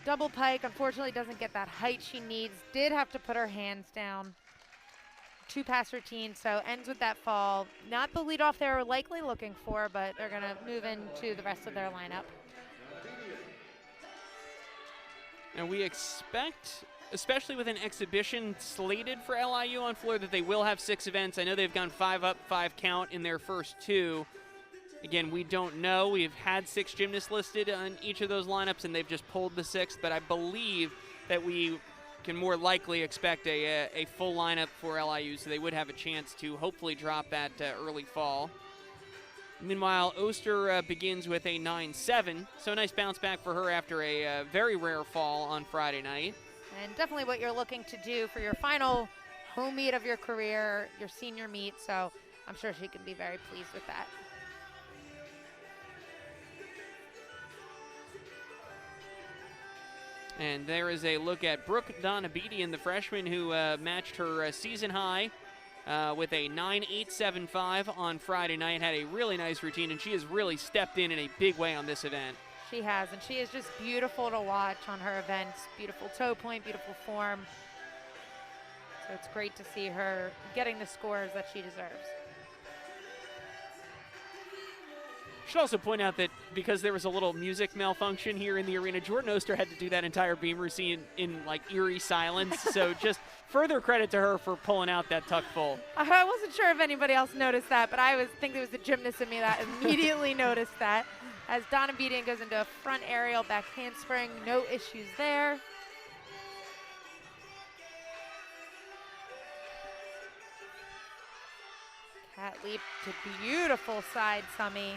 Double pike, unfortunately doesn't get that height she needs. Did have to put her hands down. 2-pass routine, so ends with that fall. Not the leadoff they were likely looking for, but they're gonna move into the rest of their lineup. And we expect, especially with an exhibition slated for LIU on floor, that they will have 6 events. I know they've gone 5 up, 5 count in their first 2. Again, we don't know. We've had 6 gymnasts listed on each of those lineups, and they've just pulled the 6th, but I believe that we can more likely expect a full lineup for LIU, so they would have a chance to hopefully drop that early fall. Meanwhile, Oster begins with a 9-7, so a nice bounce back for her after a very rare fall on Friday night. And definitely what you're looking to do for your final home meet of your career, your senior meet, so I'm sure she can be very pleased with that. And there is a look at Brooke Donabedian, the freshman who matched her season high with a 9.875 on Friday night. Had a really nice routine, and she has really stepped in a big way on this event. She has, and she is just beautiful to watch on her events. Beautiful toe point, beautiful form. So it's great to see her getting the scores that she deserves. Should also point out that because there was a little music malfunction here in the arena, Jordan Oster had to do that entire beam routine in like eerie silence. So just further credit to her for pulling out that tuck full. I wasn't sure if anybody else noticed that, but I think it was the gymnast in me that immediately noticed that. As Donna Beating goes into a front aerial back handspring, no issues there. Cat leap to beautiful side summy.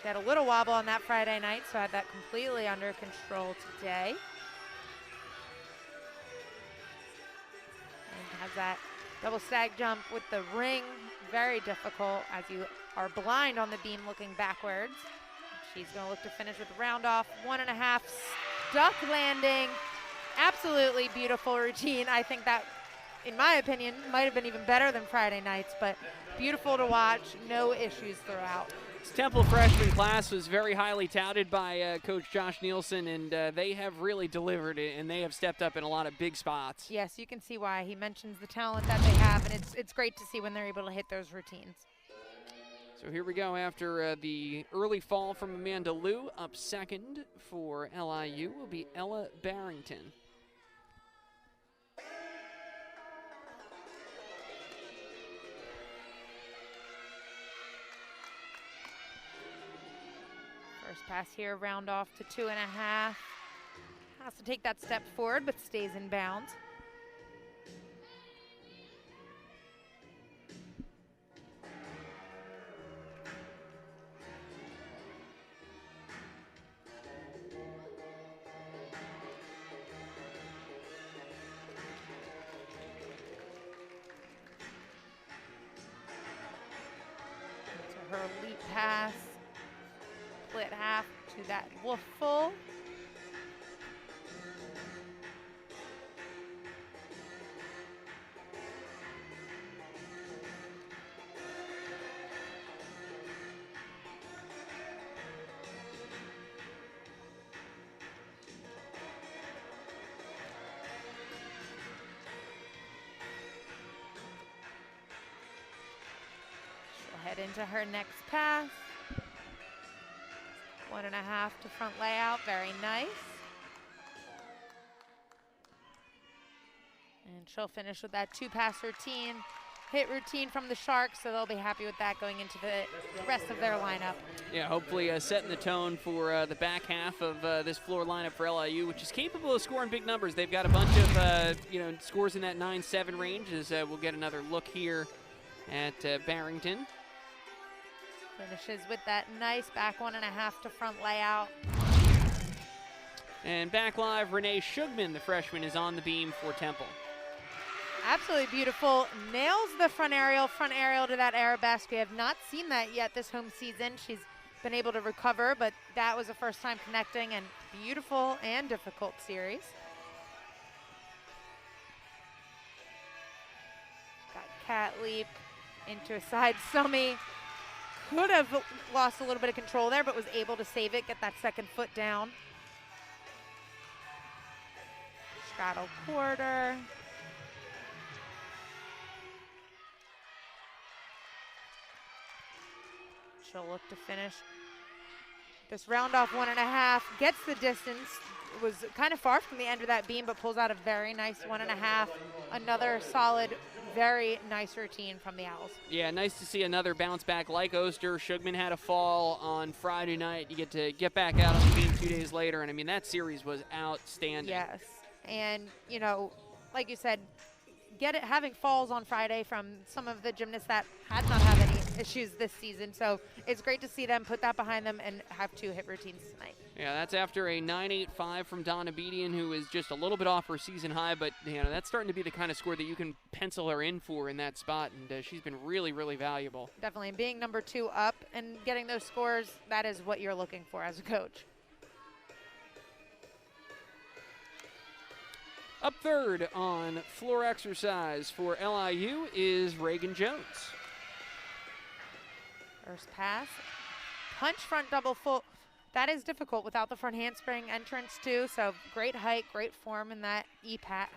She had a little wobble on that Friday night, so had that completely under control today. And has that double stag jump with the ring. Very difficult as you are blind on the beam looking backwards. She's going to look to finish with a round off. 1.5 duck landing. Absolutely beautiful routine. I think that, in my opinion, might have been even better than Friday night's, but beautiful to watch. No issues throughout. This Temple freshman class was very highly touted by Coach Josh Nielsen, and they have really delivered it, and they have stepped up in a lot of big spots. Yes, you can see why. He mentions the talent that they have, and it's great to see when they're able to hit those routines. So here we go after the early fall from Amanda Liu. Up second for LIU will be Ella Barrington. First pass here, round off to 2.5. Has to take that step forward, but stays in bounds. To her leap pass. Split half to that wolf full. She'll head into her next pass. 1.5 to front layout, very nice. And she'll finish with that 2-pass routine. hit routine from the Sharks, so they'll be happy with that going into the rest of their lineup. Yeah, hopefully setting the tone for the back half of this floor lineup for LIU, which is capable of scoring big numbers. They've got a bunch of scores in that 9-7 range. As we'll get another look here at Barrington. Finishes with that nice back 1.5 to front layout. And back live, Renee Shugman, the freshman, is on the beam for Temple. Absolutely beautiful. Nails the front aerial to that arabesque. We have not seen that yet this home season. She's been able to recover, but that was the first time connecting, and beautiful and difficult series. Got cat leap into a side summy. Could have lost a little bit of control there, but was able to save it, get that second foot down. Straddle quarter. She'll look to finish this round off 1.5, gets the distance, was kind of far from the end of that beam, but pulls out a very nice 1.5. Another solid, very nice routine from the Owls. Yeah, nice to see another bounce back like Oster. Shugman had a fall on Friday night. You get to get back out on the beam 2 days later, and I mean, that series was outstanding. Yes, and you know, like you said, having falls on Friday from some of the gymnasts that had not had any issues this season. So it's great to see them put that behind them and have 2 hit routines tonight. Yeah, that's after a 9.85 from Donna Bedian, who is just a little bit off her season high, but that's starting to be the kind of score that you can pencil her in for in that spot, and she's been really, really valuable. Definitely, and being number 2 up and getting those scores, that is what you're looking for as a coach. Up third on floor exercise for LIU is Reagan Jones. First pass, punch front double full. That is difficult without the front handspring entrance too, so great height, great form in that E-pass.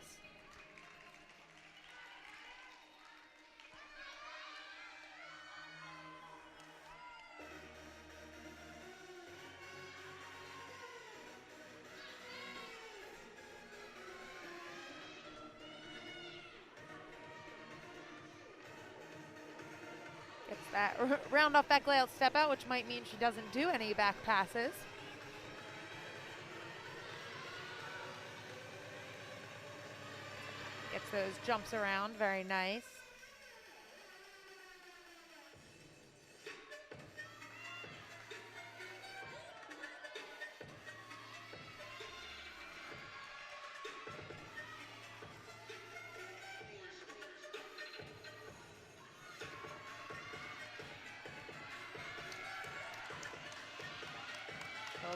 That round off back layout step out, which might mean she doesn't do any back passes. Gets those jumps around, very nice.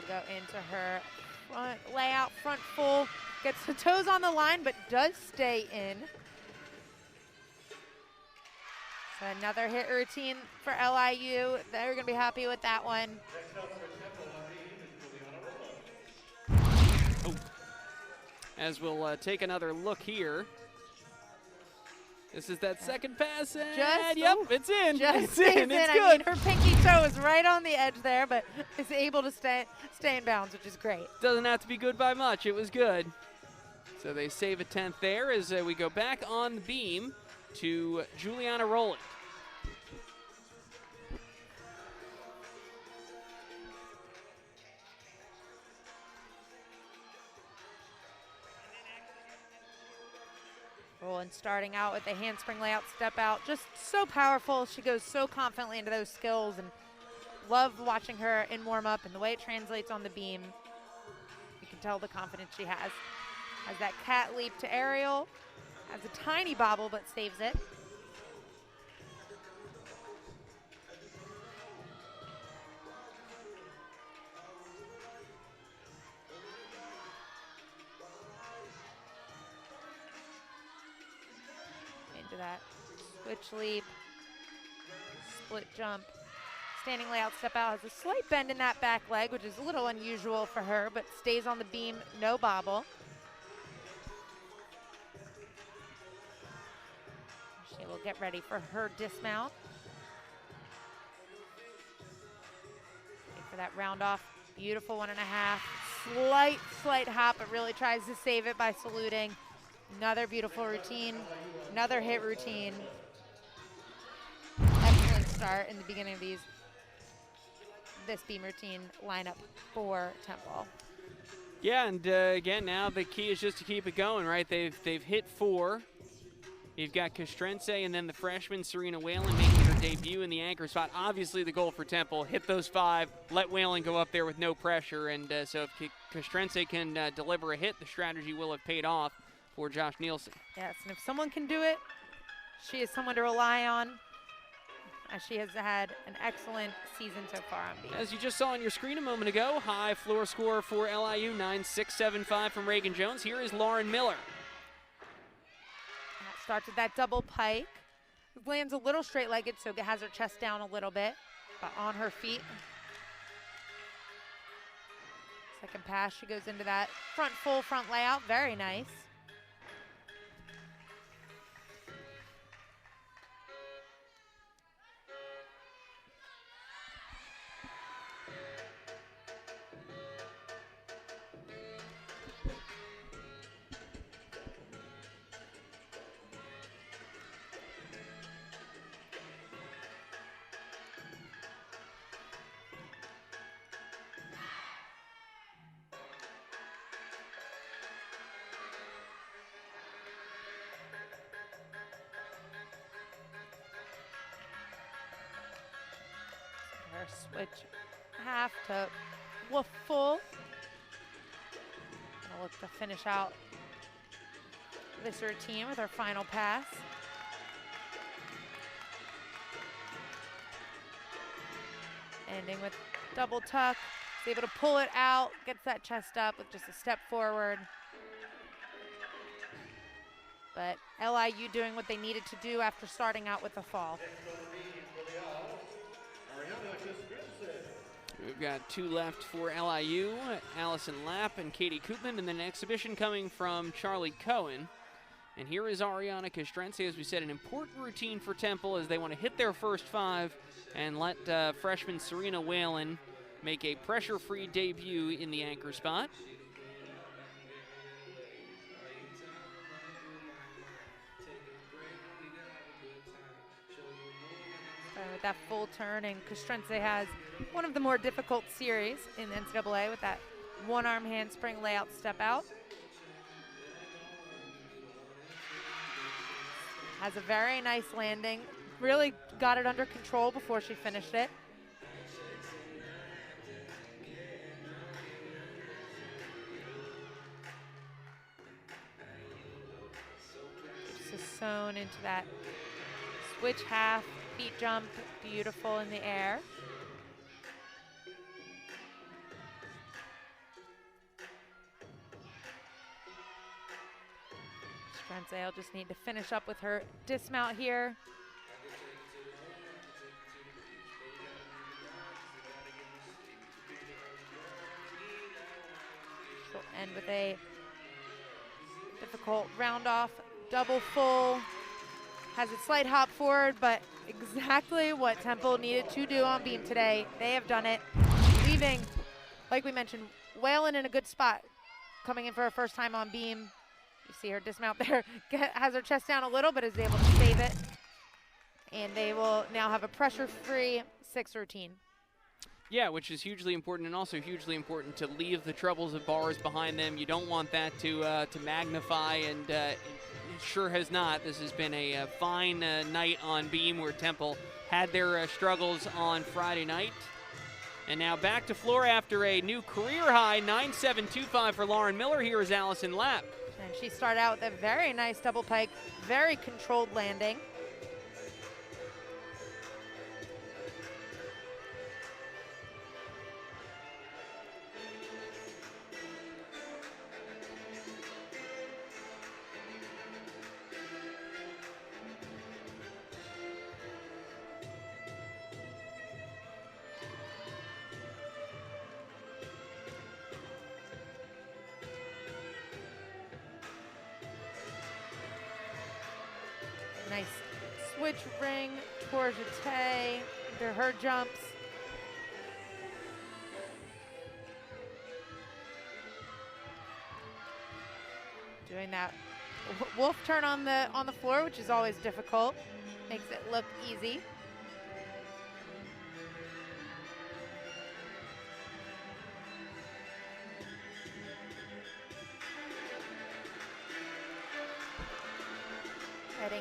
Go into her front layout, front full, gets the toes on the line, but does stay in. So another hit routine for LIU. They're going to be happy with that one. Oh. As we'll take another look here. This is that second pass, and yep, it's in. It's in. in. It's I good. mean, her pinky toe is right on the edge there, but is able to stay in bounds, which is great. Doesn't have to be good by much. It was good. So they save a 10th there as we go back on the beam to Juliana Rowland. Rowland starting out with the handspring layout step out, just so powerful. She goes so confidently into those skills, and love watching her in warm-up and the way it translates on the beam. You can tell the confidence she has. Has that cat leap to aerial, has a tiny bobble but saves it. That switch leap, split jump, standing layout step out, has a slight bend in that back leg, which is a little unusual for her, but stays on the beam, no bobble. She will get ready for her dismount. Wait for that round off, beautiful 1.5, slight hop, but really tries to save it by saluting. Another beautiful routine, another hit routine. start in the beginning of this beam routine lineup for Temple. Yeah, and again, now the key is just to keep it going, right? They've hit 4. You've got Castrense and then the freshman Serena Whalen making her debut in the anchor spot. Obviously, the goal for Temple, hit those 5, let Whalen go up there with no pressure. And so if Castrense can deliver a hit, the strategy will have paid off for Josh Nielsen. Yes, and if someone can do it, she is someone to rely on, as she has had an excellent season so far on beam. As you just saw on your screen a moment ago, high floor score for LIU, 9.675 from Reagan Jones. Here is Lauren Miller. Starts with that double pike. Lands a little straight-legged, so has her chest down a little bit, but on her feet. Second pass, she goes into that full front layout. Very nice. Switch half to woof full. Gonna look to finish out this routine with our final pass. Ending with double tuck. Is able to pull it out, gets that chest up with just a step forward. But LIU doing what they needed to do after starting out with the fall. We've got 2 left for LIU, Allison Lapp and Katie Koopman, and then an exhibition coming from Charlie Cohen. And here is Ariana Castrense, as we said, an important routine for Temple as they want to hit their first 5 and let freshman Serena Whalen make a pressure-free debut in the anchor spot. With that full turn, and Castrense has one of the more difficult series in the NCAA with that one-arm handspring layout step out. Has a very nice landing. Really got it under control before she finished it. Just sewn into that switch half. Feet jump, beautiful in the air. Castrense will just need to finish up with her dismount here. She'll end with a difficult round off, double full. Has a slight hop forward, but exactly what Temple needed to do on beam today. They have done it, leaving, like we mentioned, Whalen in a good spot. Coming in for her first time on beam. You see her dismount there, has her chest down a little, but is able to save it. And they will now have a pressure-free 6 routine. Yeah, which is hugely important, and also hugely important to leave the troubles of bars behind them. You don't want that to magnify, and it sure has not. This has been a fine night on beam where Temple had their struggles on Friday night. And now back to floor after a new career high, 9.725 for Lauren Miller. Here is Allison Lapp. And she started out with a very nice double pike, very controlled landing. Nice switch ring towards Jete into her jumps. Doing that wolf turn on the floor, which is always difficult. Makes it look easy.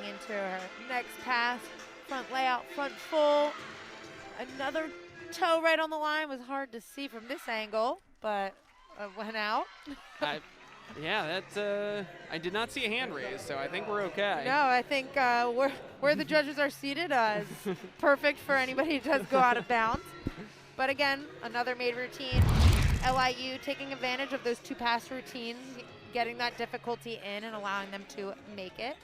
Getting into her next pass. Front layout, front full. Another toe right on the line. Was hard to see from this angle, but went out. Yeah, that's. I did not see a hand raise, so I think we're okay. No, I think where the judges are seated is perfect for anybody who does go out of bounds. But again, another made routine. LIU taking advantage of those two pass routines, getting that difficulty in and allowing them to make it.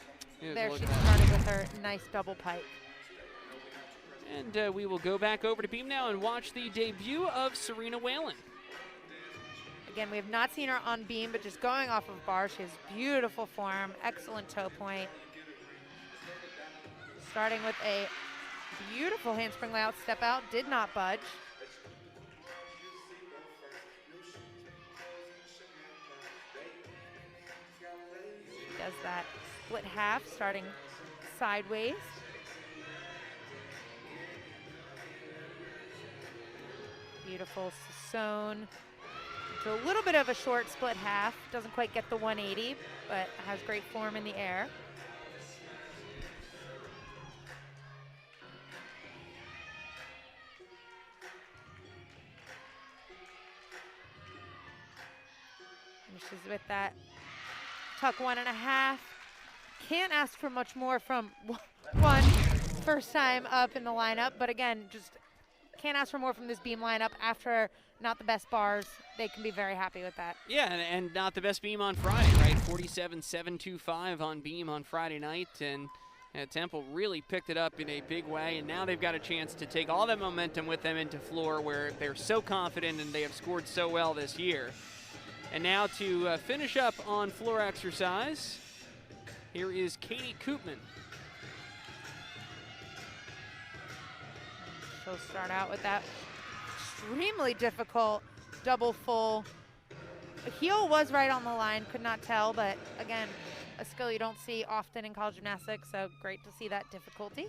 There she started with her nice double pike. And we will go back over to beam now and watch the debut of Serena Whalen. Again, we have not seen her on beam, but just going off of bar, she has beautiful form, excellent toe point. Starting with a beautiful handspring layout step out, did not budge. Does that split half, starting sideways. Beautiful Sassone. To a little bit of a short split half. Doesn't quite get the 180, but has great form in the air. Finishes with that tuck 1.5. Can't ask for much more from one first time up in the lineup, but again, just can't ask for more from this beam lineup. After not the best bars, they can be very happy with that. Yeah, and not the best beam on Friday, right? 47.725 on beam on Friday night, and Temple really picked it up in a big way, and now they've got a chance to take all that momentum with them into floor where they're so confident and they have scored so well this year. And now to finish up on floor exercise, here is Katie Koopman. She'll start out with that extremely difficult double full. The heel was right on the line, could not tell, but again, a skill you don't see often in college gymnastics, so great to see that difficulty.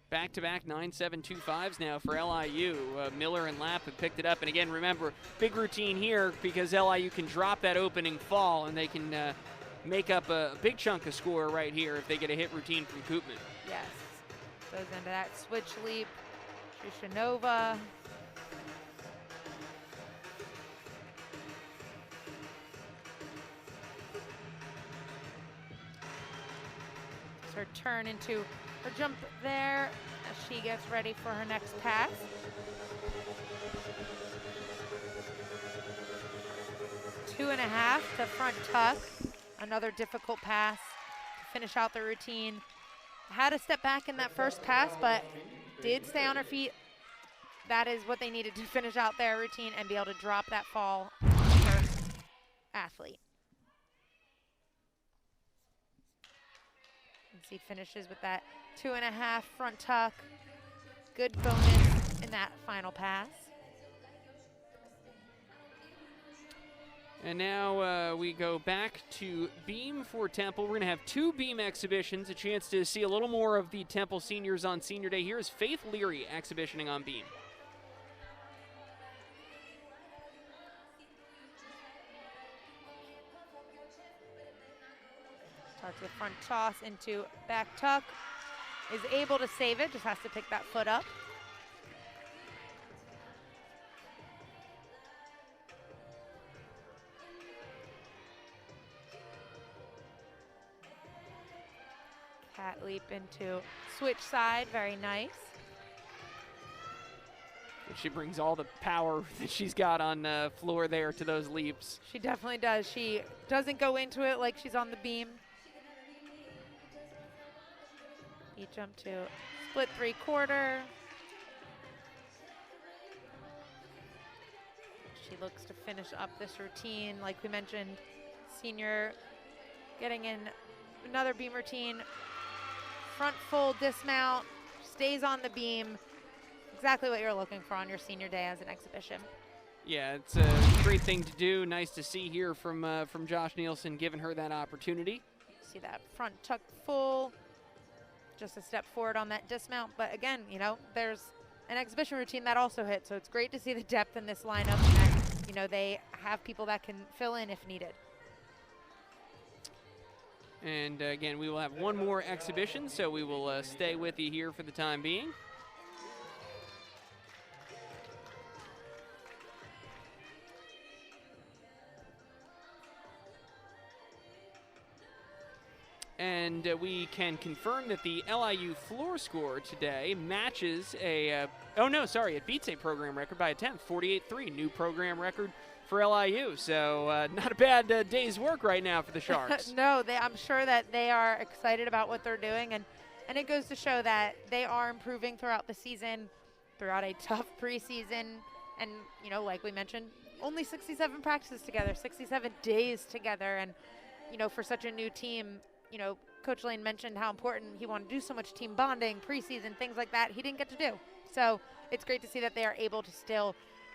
Back-to-back 9.725s now for LIU. Miller and Lapp have picked it up. And again, remember, big routine here because LIU can drop that opening fall and they can make up a big chunk of score right here if they get a hit routine from Koopman. Yes. Goes into that switch leap. Trishanova. Her turn into her jump there as she gets ready for her next pass. Two and a half to front tuck. Another difficult pass to finish out the routine. Had a step back in that first pass, but did stay on her feet. That is what they needed to finish out their routine and be able to drop that fall on the first athlete. He finishes with that 2.5 front tuck. Good bonus in that final pass. And now we go back to beam for Temple. We're going to have two beam exhibitions, a chance to see a little more of the Temple seniors on senior day. Here is Faith Leary exhibitioning on beam. Starts with front toss into back tuck. Is able to save it, just has to pick that foot up. Cat leap into switch side, very nice. She brings all the power that she's got on floor there to those leaps. She definitely does. She doesn't go into it like she's on the beam. Jump to split 3/4. She looks to finish up this routine. Like we mentioned, senior getting in another beam routine. Front full dismount, stays on the beam. Exactly what you're looking for on your senior day as an exhibition. Yeah, it's a great thing to do. Nice to see here from Josh Nielsen, giving her that opportunity. See that front tuck full. Just a step forward on that dismount. But again, you know, there's an exhibition routine that also hit. So it's great to see the depth in this lineup and that, you know, they have people that can fill in if needed. And again, we will have one more exhibition, so we will stay with you here for the time being. And we can confirm that the LIU floor score today matches it beats a program record by a tenth, 48-3, new program record for LIU. So not a bad day's work right now for the Sharks. No, I'm sure that they are excited about what they're doing, and it goes to show that they are improving throughout the season, throughout a tough preseason, and, like we mentioned, only 67 practices together, 67 days together, and, for such a new team, Coach Lane mentioned how important he wanted to do so much team bonding, preseason, things like that. He didn't get to do. So it's great to see that they are able to still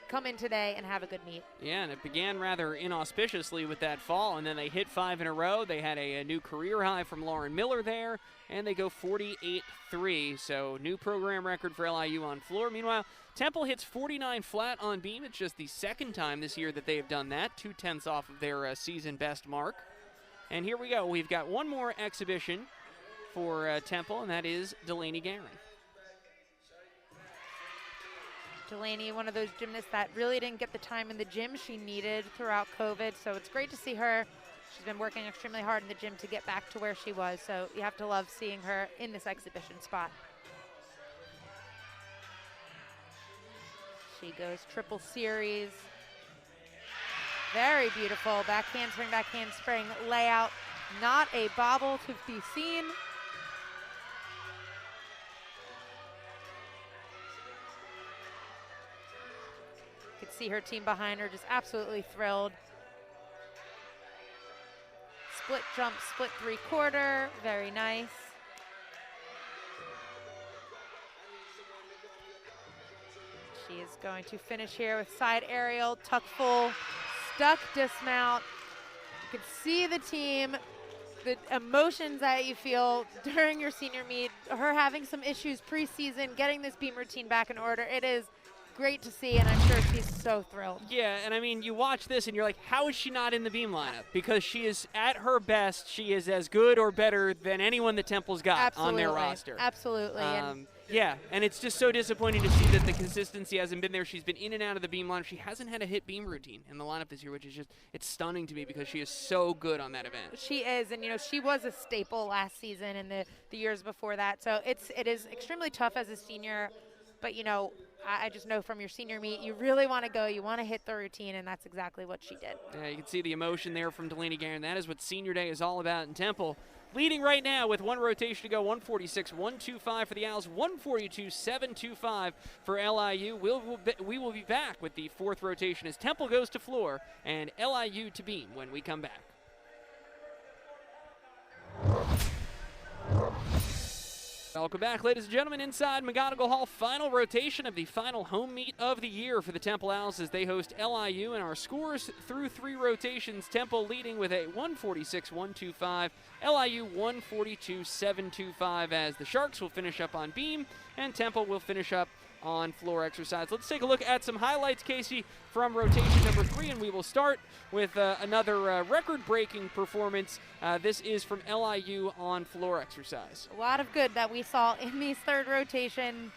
come in today and have a good meet. Yeah, and it began rather inauspiciously with that fall, and then they hit 5 in a row. They had a new career high from Lauren Miller there, and they go 48-3. So new program record for LIU on floor. Meanwhile, Temple hits 49 flat on beam. It's just the second time this year that they have done that, 2/10 off of their season best mark. And here we go. We've got one more exhibition for Temple, and that is Delaney Guerin. Delaney, one of those gymnasts that really didn't get the time in the gym she needed throughout COVID, so it's great to see her. She's been working extremely hard in the gym to get back to where she was, so you have to love seeing her in this exhibition spot. She goes triple series. Very beautiful back handspring layout. Not a bobble to be seen. You could see her team behind her just absolutely thrilled. Split jump, split 3/4, very nice. She is going to finish here with side aerial, tuck full, stuck dismount. You can see the team, the emotions that you feel during your senior meet, her having some issues preseason, getting this beam routine back in order. It is great to see, and I'm sure she's so thrilled. Yeah, and I mean, you watch this and you're like, how is she not in the beam lineup? Because she is at her best. She is as good or better than anyone that Temple's got on their roster. Absolutely. Yeah, and it's just so disappointing to see that the consistency hasn't been there. She's been in and out of the beam lineup. She hasn't had a hit beam routine in the lineup this year, which is just, it's stunning to me because she is so good on that event. She is, and she was a staple last season and the years before that. So it is extremely tough as a senior, but I just know from your senior meet, you really want to go, you want to hit the routine, and that's exactly what she did. Yeah, you can see the emotion there from Delaney Guerin. That is what senior day is all about in Temple. Leading right now with one rotation to go, 146-125 for the Owls, 142-725 for LIU. We will be back with the fourth rotation as Temple goes to floor and LIU to beam when we come back. Welcome back, ladies and gentlemen, inside McGonigal Hall. Final rotation of the final home meet of the year for the Temple Owls as they host LIU. And our scores through 3 rotations, Temple leading with a 146-125, LIU 142-725 as the Sharks will finish up on beam and Temple will finish up on floor exercise. Let's take a look at some highlights, Casey, from rotation number 3, and we will start with another record-breaking performance. This is from LIU on floor exercise. A lot of good that we saw in these third rotation.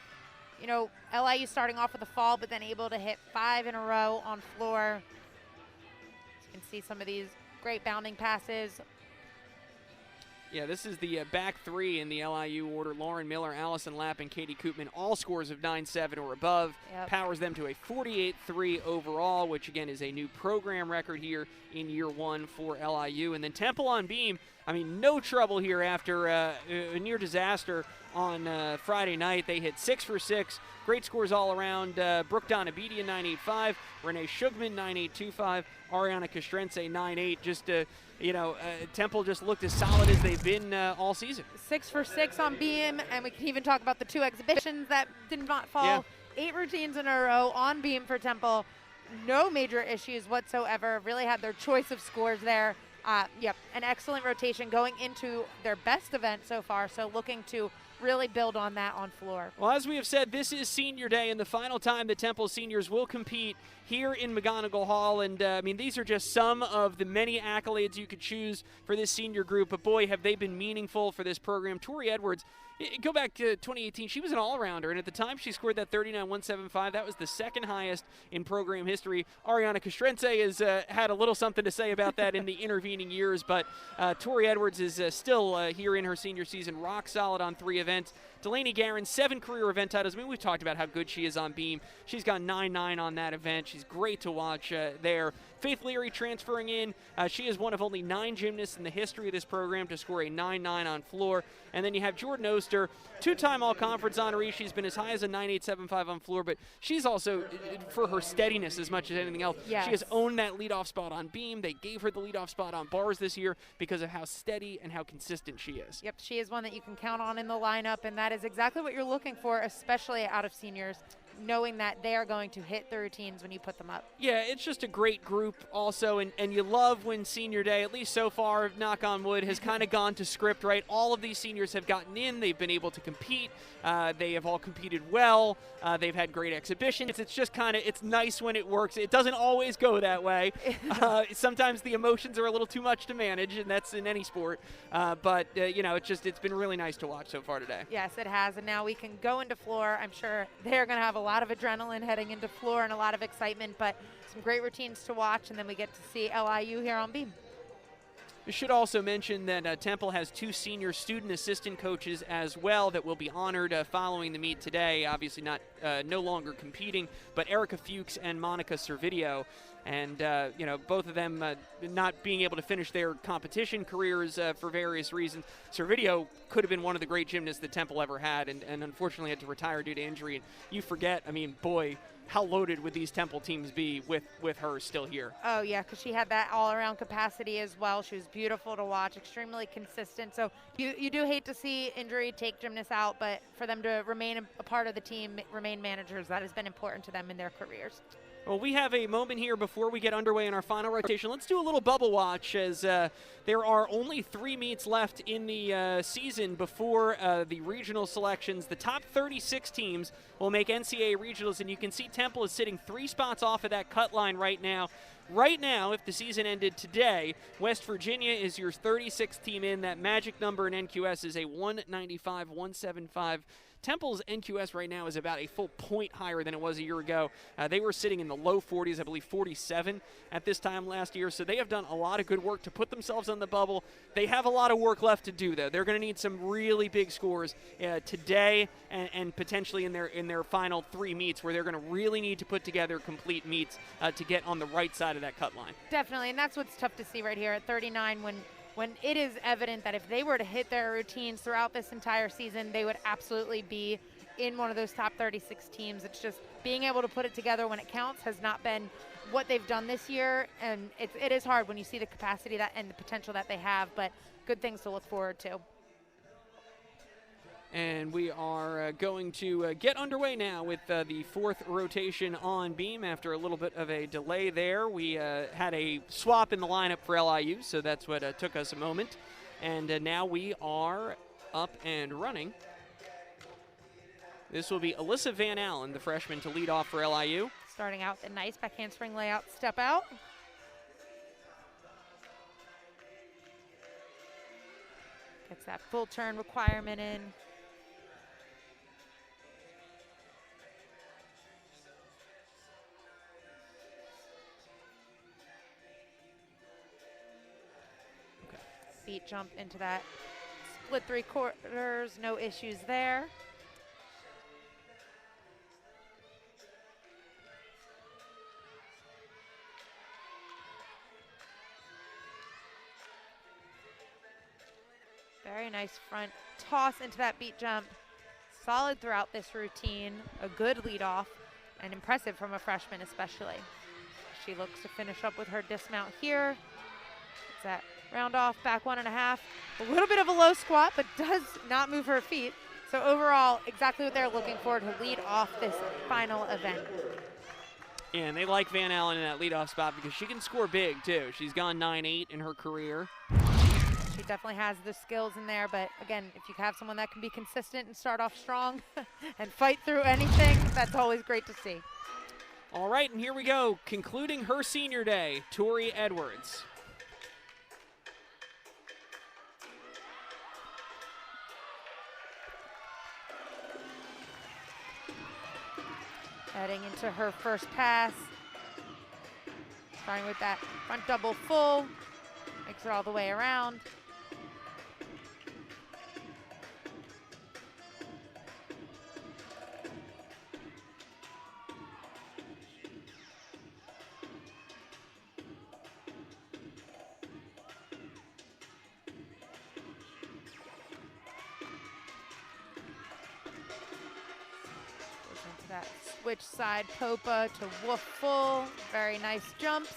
LIU starting off with a fall, but then able to hit 5 in a row on floor. You can see some of these great bounding passes. Yeah, this is the back 3 in the LIU order. Lauren Miller, Allison Lapp, and Katie Koopman, all scores of 9-7 or above. Yep. Powers them to a 48-3 overall, which again is a new program record here in year 1 for LIU. And then Temple on beam, I mean, no trouble here after a near disaster on Friday night. They hit 6 for 6. Great scores all around. Brooke Donabedian, 9.85. Renee Shugman, 9.825. Ariana Castrense, 9.8. Just Temple just looked as solid as they've been all season. 6 for 6 on beam, and we can even talk about the 2 exhibitions that did not fall. Yeah. 8 routines in a row on beam for Temple. No major issues whatsoever. Really had their choice of scores there. An excellent rotation going into their best event so far, so looking to really build on that on floor. Well, as we have said, this is senior day and the final time the Temple seniors will compete here in McGonigal Hall. And, I mean, these are just some of the many accolades you could choose for this senior group. But, boy, have they been meaningful for this program. Tori Edwards, go back to 2018, she was an all-arounder. And at the time she scored that 39.175. That was the second highest in program history. Ariana Castrense has had a little something to say about that in the intervening years. But Tori Edwards is still here in her senior season, rock solid on 3 events. Delaney Guerin, 7 career event titles. I mean, we've talked about how good she is on beam. She's got 9.9 on that event. She's great to watch there. Faith Leary transferring in. She is one of only 9 gymnasts in the history of this program to score a 9.9 on floor. And then you have Jordan Oster, 2-time all-conference honoree. She's been as high as a 9.875 on floor, but she's also, for her steadiness as much as anything else, yes. She has owned that leadoff spot on beam. They gave her the leadoff spot on bars this year because of how steady and how consistent she is. Yep, she is one that you can count on in the lineup, and that is exactly what you're looking for, especially out of seniors, knowing that they are going to hit the routines when you put them up. Yeah, it's just a great group also, and you love when senior day, at least so far, knock on wood, has kind of gone to script, right? All of these seniors have gotten in. They've been able to compete. They have all competed well. They've had great exhibitions. It's just kind of, it's nice when it works. It doesn't always go that way. Sometimes the emotions are a little too much to manage, and that's in any sport. But you know, it's been really nice to watch so far today. Yes, it has, and now we can go into floor. I'm sure they're going to have a lot of adrenaline heading into floor and a lot of excitement, but some great routines to watch, and then we get to see LIU here on beam. We should also mention that Temple has 2 senior student assistant coaches as well that will be honored following the meet today. Obviously no longer competing, but Erica Fuchs and Monica Servideo. And, you know, both of them not being able to finish their competition careers for various reasons. Servideo could have been one of the great gymnasts that Temple ever had, and unfortunately had to retire due to injury. And you forget, I mean, boy, how loaded would these Temple teams be with her still here? Oh, yeah, because she had that all-around capacity as well. She was beautiful to watch, extremely consistent. So you do hate to see injury take gymnasts out, but for them to remain a part of the team, remain managers, that has been important to them in their careers. Well, we have a moment here before we get underway in our final rotation. Let's do a little bubble watch as there are only 3 meets left in the season before the regional selections. The top 36 teams will make NCAA regionals, and you can see Temple is sitting 3 spots off of that cut line right now. Right now, if the season ended today, West Virginia is your 36th team in. That magic number in NQS is a 195, 175. Temple's NQS right now is about a full point higher than it was a year ago. They were sitting in the low 40s, I believe 47 at this time last year. So they have done a lot of good work to put themselves on the bubble. They have a lot of work left to do, though. They're going to need some really big scores today and potentially in their final 3 meets, where they're going to really need to put together complete meets to get on the right side of that cut line. Definitely, and that's what's tough to see right here at 39 when it is evident that if they were to hit their routines throughout this entire season, they would absolutely be in one of those top 36 teams. It's just being able to put it together when it counts has not been what they've done this year, and it is hard when you see the capacity that and the potential that they have, but good things to look forward to. And we are going to get underway now with the 4th rotation on beam. After a little bit of a delay there, we had a swap in the lineup for LIU, so that's what took us a moment. And now we are up and running. This will be Alyssa Van Allen, the freshman, to lead off for LIU. Starting out the nice back handspring layout, step out. Gets that full turn requirement in. Feet jump into that split 3/4, no issues there. Very nice front toss into that beat jump. Solid throughout this routine, a good lead off, and impressive from a freshman especially. She looks to finish up with her dismount here. It's that round off, back 1.5. A little bit of a low squat, but does not move her feet. So overall, exactly what they're looking for to lead off this final event. And they like Van Allen in that leadoff spot because she can score big, too. She's gone 9-8 in her career. She definitely has the skills in there, but again, if you have someone that can be consistent and start off strong and fight through anything, that's always great to see. All right, and here we go. Concluding her senior day, Tori Edwards. Heading into her first pass. Starting with that front double full. Makes it all the way around. That switch side Popa to woof full. Very nice jumps.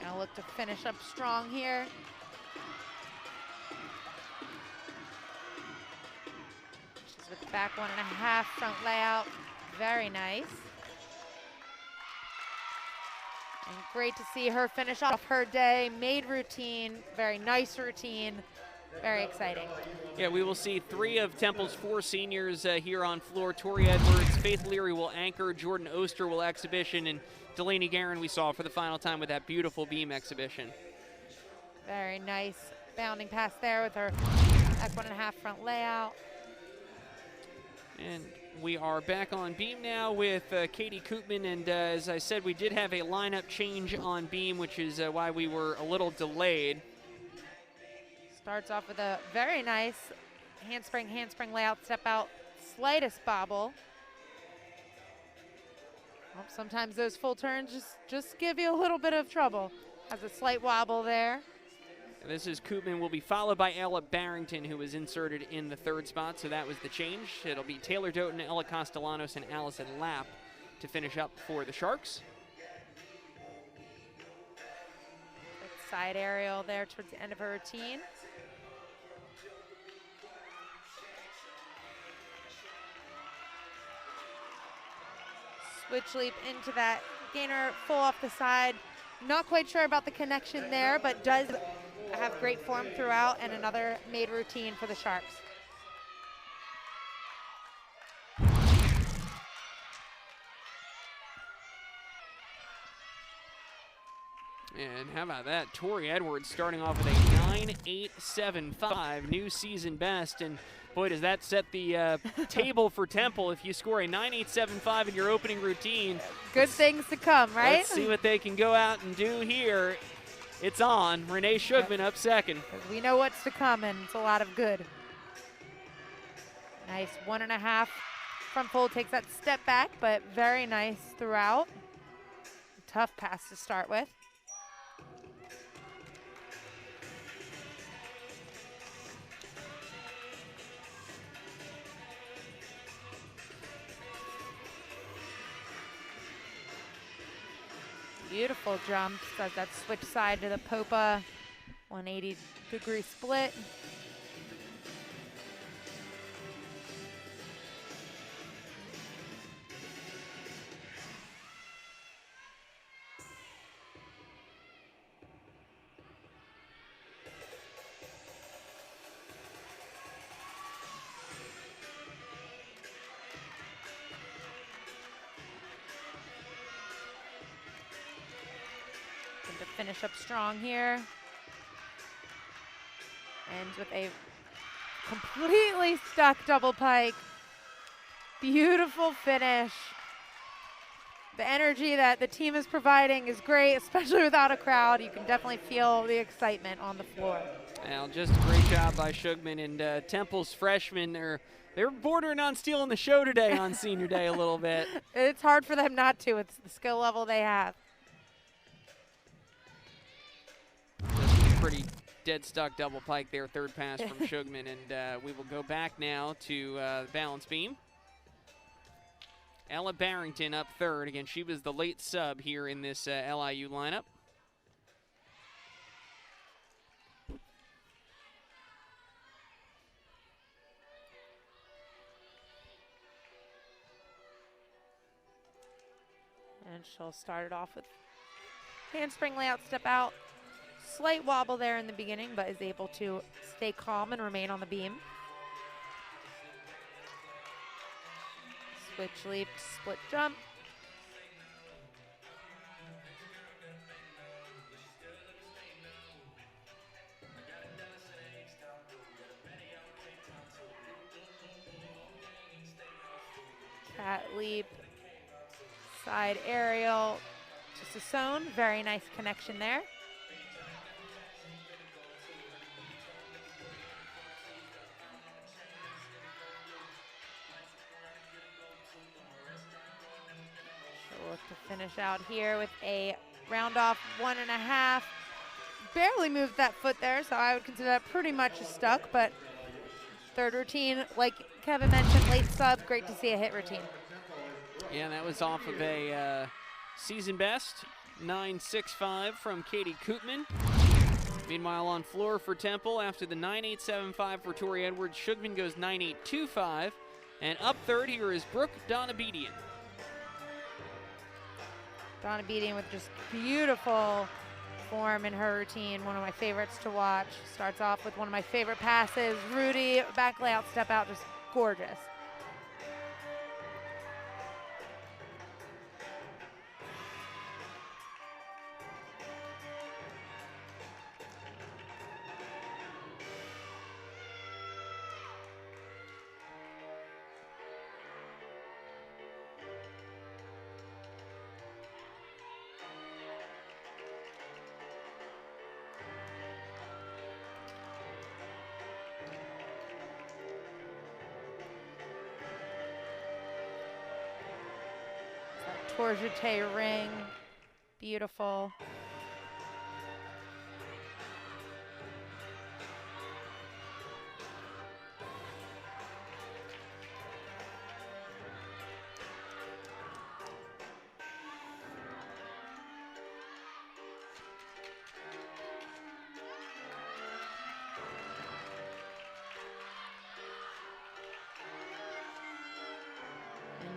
Gonna look to finish up strong here. With the back 1.5 front layout, very nice. And great to see her finish off her day, made routine, very nice routine, very exciting. Yeah, we will see 3 of Temple's 4 seniors here on floor. Tori Edwards, Faith Leary will anchor, Jordan Oster will exhibition, and Delaney Guerin we saw for the final time with that beautiful beam exhibition. Very nice bounding pass there with her back 1.5 front layout. And we are back on beam now with Katie Koopman, and as I said, we did have a lineup change on beam, which is why we were a little delayed. Starts off with a very nice handspring layout, step out, slightest bobble. Well, sometimes those full turns just give you a little bit of trouble. Has a slight wobble there. This is Koopman, will be followed by Ella Barrington, who was inserted in the 3rd spot, so that was the change. It'll be Taylor Doughton, Ella Castellanos, and Allison Lapp to finish up for the Sharks. Side aerial there towards the end of her routine. Switch leap into that gainer, full off the side. Not quite sure about the connection there, but does have great form throughout, and another made routine for the Sharks. And how about that? Tori Edwards starting off with a 9.875 new season best. And boy, does that set the table for Temple if you score a 9.875 in your opening routine. Good things to come, right? Let's see what they can go out and do here. It's on. Renee Shugman up second. We know what's to come, and it's a lot of good. Nice 1.5 front full, takes that step back, but very nice throughout. Tough pass to start with. Beautiful jumps, does that switch side to the Popa, 180-degree split. To finish up strong here. Ends with a completely stuck double pike. Beautiful finish. The energy that the team is providing is great, especially without a crowd. You can definitely feel the excitement on the floor. Well, just a great job by Shugman, and Temple's freshmen. They're bordering on stealing the show today on senior day a little bit. It's hard for them not to. It's the skill level they have. Pretty dead stuck double pike there, 3rd pass from Shugman, and we will go back now to the balance beam. Ella Barrington up 3rd. Again, she was the late sub here in this LIU lineup. And she'll start it off with handspring layout, step out. Slight wobble there in the beginning, but is able to stay calm and remain on the beam. Switch leap, split jump. Cat leap, side aerial to Sasone. Very nice connection there. She'll look to finish out here with a round off 1.5. Barely moved that foot there, so I would consider that pretty much a stuck, but third routine, like Kevin mentioned, late sub, great to see a hit routine. Yeah, that was off of a season best, 9.65 from Katie Koopman. Meanwhile, on floor for Temple, after the 9.875 for Tori Edwards, Shugman goes 9.825. And up third here is Brooke Donabedian. Donabedian with just beautiful form in her routine, one of my favorites to watch. Starts off with one of my favorite passes. Rudy, back layout, step out, just gorgeous. Tour-jeté ring, beautiful.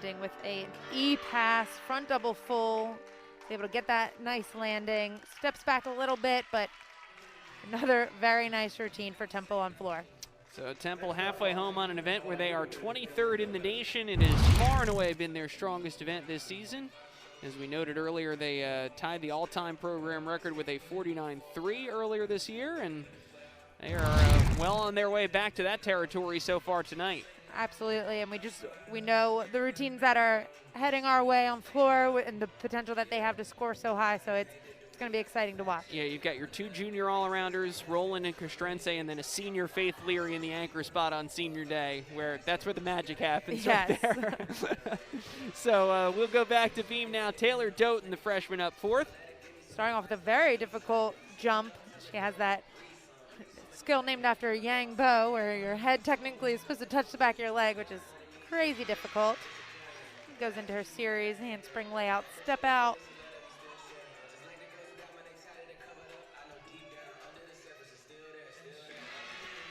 Ending with an E-pass, front double full. Able to get that nice landing. Steps back a little bit, but another very nice routine for Temple on floor. So Temple halfway home on an event where they are 23rd in the nation. It has far and away been their strongest event this season. As we noted earlier, they tied the all-time program record with a 49.3 earlier this year, and they are well on their way back to that territory so far tonight. Absolutely, and we know the routines that are heading our way on floor and the potential that they have to score so high, so it's going to be exciting to watch. Yeah, you've got your two junior all-arounders, Roland and Castrense, and then a senior Faith Leary in the anchor spot on senior day, where that's where the magic happens right there. So we'll go back to beam now. Taylor Doughton, the freshman, up fourth. Starting off with a very difficult jump. She has that skill named after Yang Bo, where your head technically is supposed to touch the back of your leg, which is crazy difficult. Goes into her series, handspring layout, step out.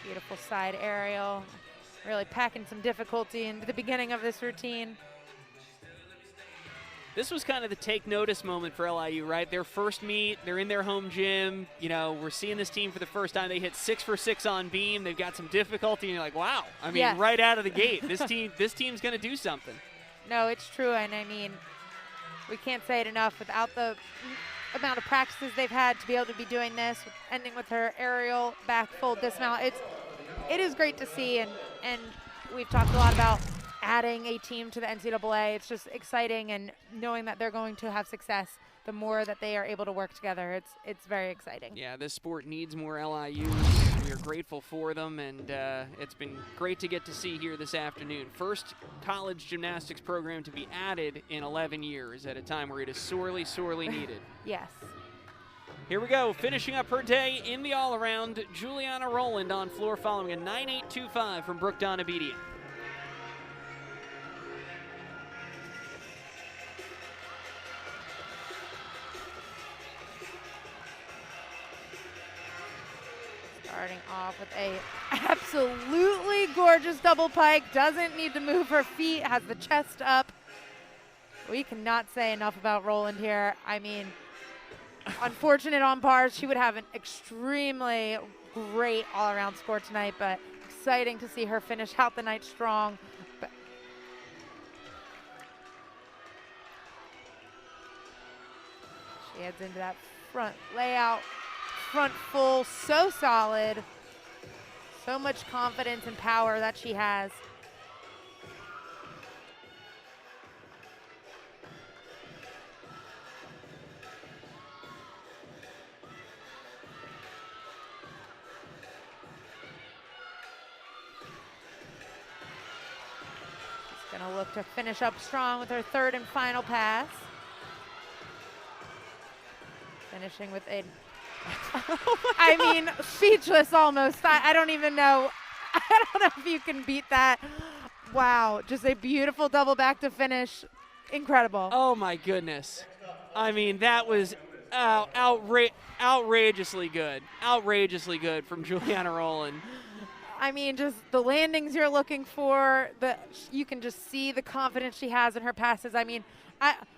Beautiful side aerial. Really packing some difficulty into the beginning of this routine. This was kind of the take notice moment for LIU, right? Their first meet, they're in their home gym. You know, we're seeing this team for the first time. They hit 6 for 6 on beam. They've got some difficulty, and you're like, wow. I mean, yes. Right out of the gate, this team's going to do something. No, it's true, and I mean, we can't say it enough. Without the amount of practices they've had to be able to be doing this, ending with her aerial back full dismount, it is great to see, and we've talked a lot about adding a team to the NCAA. It's just exciting, and knowing that they're going to have success, the more that they are able to work together, it's very exciting. Yeah, this sport needs more LIUs. We are grateful for them, and it's been great to get to see here this afternoon. First college gymnastics program to be added in 11 years at a time where it is sorely, sorely needed. Yes. Here we go, finishing up her day in the all-around, Juliana Rowland on floor following a 9.825 from Brooke Donabedian. Starting off with a absolutely gorgeous double pike. Doesn't need to move her feet, has the chest up. We cannot say enough about Roland here. I mean, unfortunate on bars. She would have an extremely great all-around score tonight, but exciting to see her finish out the night strong. But she heads into that front layout, front full, so solid. So much confidence and power that she has. She's gonna look to finish up strong with her third and final pass. Finishing with a I mean, speechless almost. I don't even know. I don't know if you can beat that. Wow, just a beautiful double back to finish. Incredible. Oh, my goodness. I mean, that was outrageously good. Outrageously good from Juliana Roland. I mean, just the landings you're looking for. You can just see the confidence she has in her passes. I mean,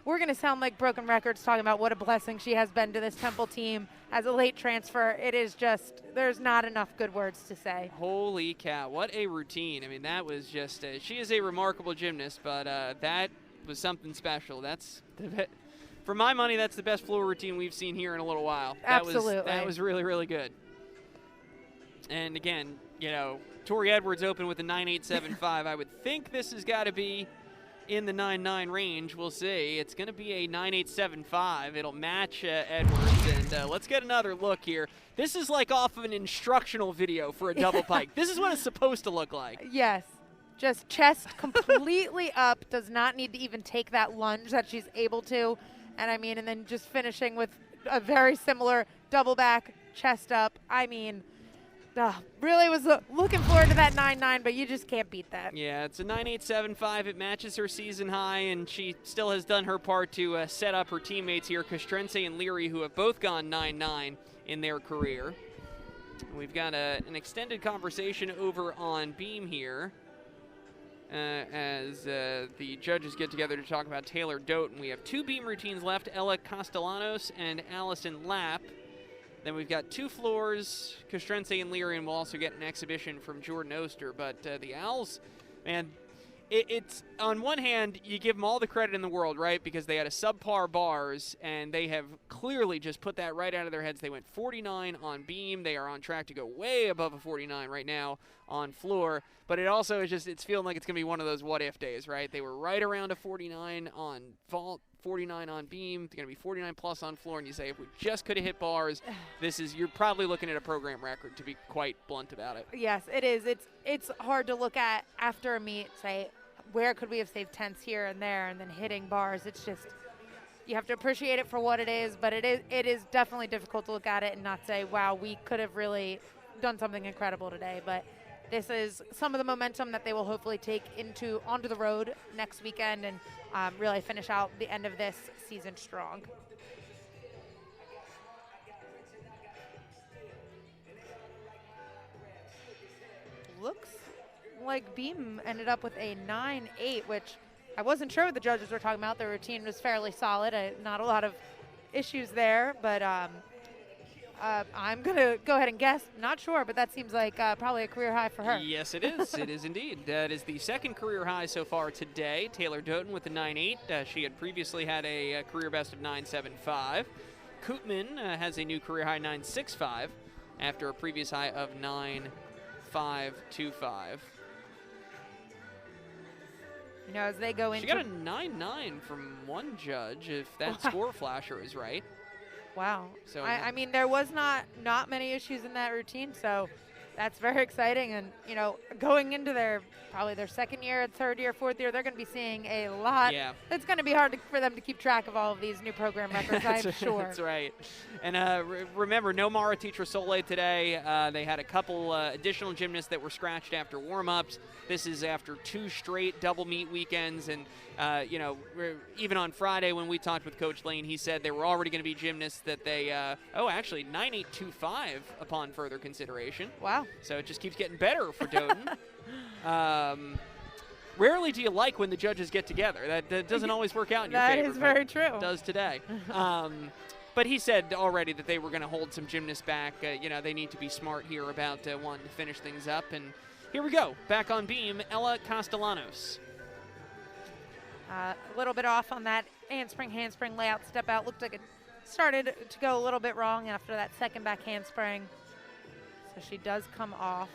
we're going to sound like broken records talking about what a blessing she has been to this Temple team as a late transfer. It is just, there's not enough good words to say. Holy cow, what a routine. I mean, that was just, she is a remarkable gymnast, but that was something special. That's, for my money, that's the best floor routine we've seen here in a little while. Absolutely. That was really, really good. And again, you know, Tori Edwards opened with a 9.875. I would think this has got to be in the 9.9 range. We'll see. It's going to be a 9.875. It'll match Edwards. And let's get another look here. This is like off of an instructional video for a double pike. This is what it's supposed to look like. Yes. Just chest completely up. Does not need to even take that lunge that she's able to. And I mean, and then just finishing with a very similar double back, chest up. I mean, really was looking forward to that 9.9, but you just can't beat that. Yeah, it's a 9.875. It matches her season high, and she still has done her part to set up her teammates here, Castrense and Leary, who have both gone 9.9 in their career. We've got an extended conversation over on Beam here as the judges get together to talk about Taylor Doughton. We have two Beam routines left, Ella Castellanos and Allison Lapp. Then we've got two floors, Castrense and Leary, and we'll also get an exhibition from Jordan Oster. But the Owls, man, it's on one hand, you give them all the credit in the world, right? Because they had a subpar bars, and they have clearly just put that right out of their heads. They went 49 on beam. They are on track to go way above a 49 right now on floor. But it also is just, it's feeling like it's going to be one of those what-if days, right? They were right around a 49 on vault, 49 on beam. They're going to be 49 plus on floor, and you say if we just could have hit bars, you're probably looking at a program record, to be quite blunt about it. Yes, it is. It's hard to look at after a meet, say, where could we have saved tenths here and there, and then hitting bars. It's just, you have to appreciate it for what it is, but it is definitely difficult to look at it and not say, wow, we could have really done something incredible today. But this is some of the momentum that they will hopefully take onto the road next weekend and really finish out the end of this season strong. Looks like Beam ended up with a 9.8, which I wasn't sure what the judges were talking about. The routine was fairly solid. Not a lot of issues there, but I'm going to go ahead and guess. Not sure, but that seems like probably a career high for her. Yes, it is. It is indeed. That is the second career high so far today. Taylor Doughton with the 9.8. She had previously had a career best of 9.75. Koopman has a new career high 9.65 after a previous high of 9.525. You know, as they go into... She got a 9.9 from one judge, if that score flasher is right. Wow. So I mean, there was not many issues in that routine, so that's very exciting. And, you know, going into probably their second year, third year, fourth year, they're going to be seeing a lot. Yeah. It's going to be hard for them to keep track of all of these new program records, I'm sure. That's right. And remember, no Mara Tetrasole today. They had a couple additional gymnasts that were scratched after warm-ups. This is after 2 straight double meet weekends. And, you know, even on Friday when we talked with Coach Lane, he said there were already going to be gymnasts that they, actually 9.825 upon further consideration. Wow. So it just keeps getting better for Doughton. rarely do you like when the judges get together. That doesn't always work out in your favor. That is very true. It does today. But he said already that they were going to hold some gymnasts back. They need to be smart here about wanting to finish things up. And here we go. Back on beam, Ella Castellanos. A little bit off on that handspring layout step out. Looked like it started to go a little bit wrong after that second back handspring. So she does come off.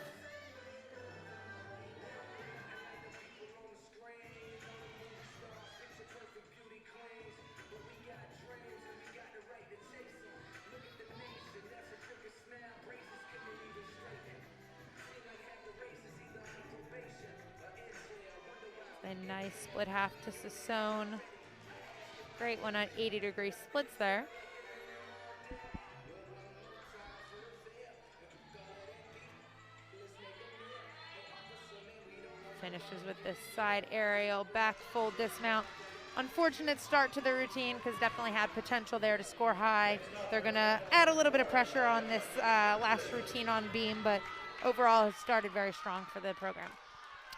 A nice split half to Sassone. Great one at 80-degree splits there. Finishes with this side aerial, back full dismount. Unfortunate start to the routine because definitely had potential there to score high. They're going to add a little bit of pressure on this last routine on beam, but overall has started very strong for the program.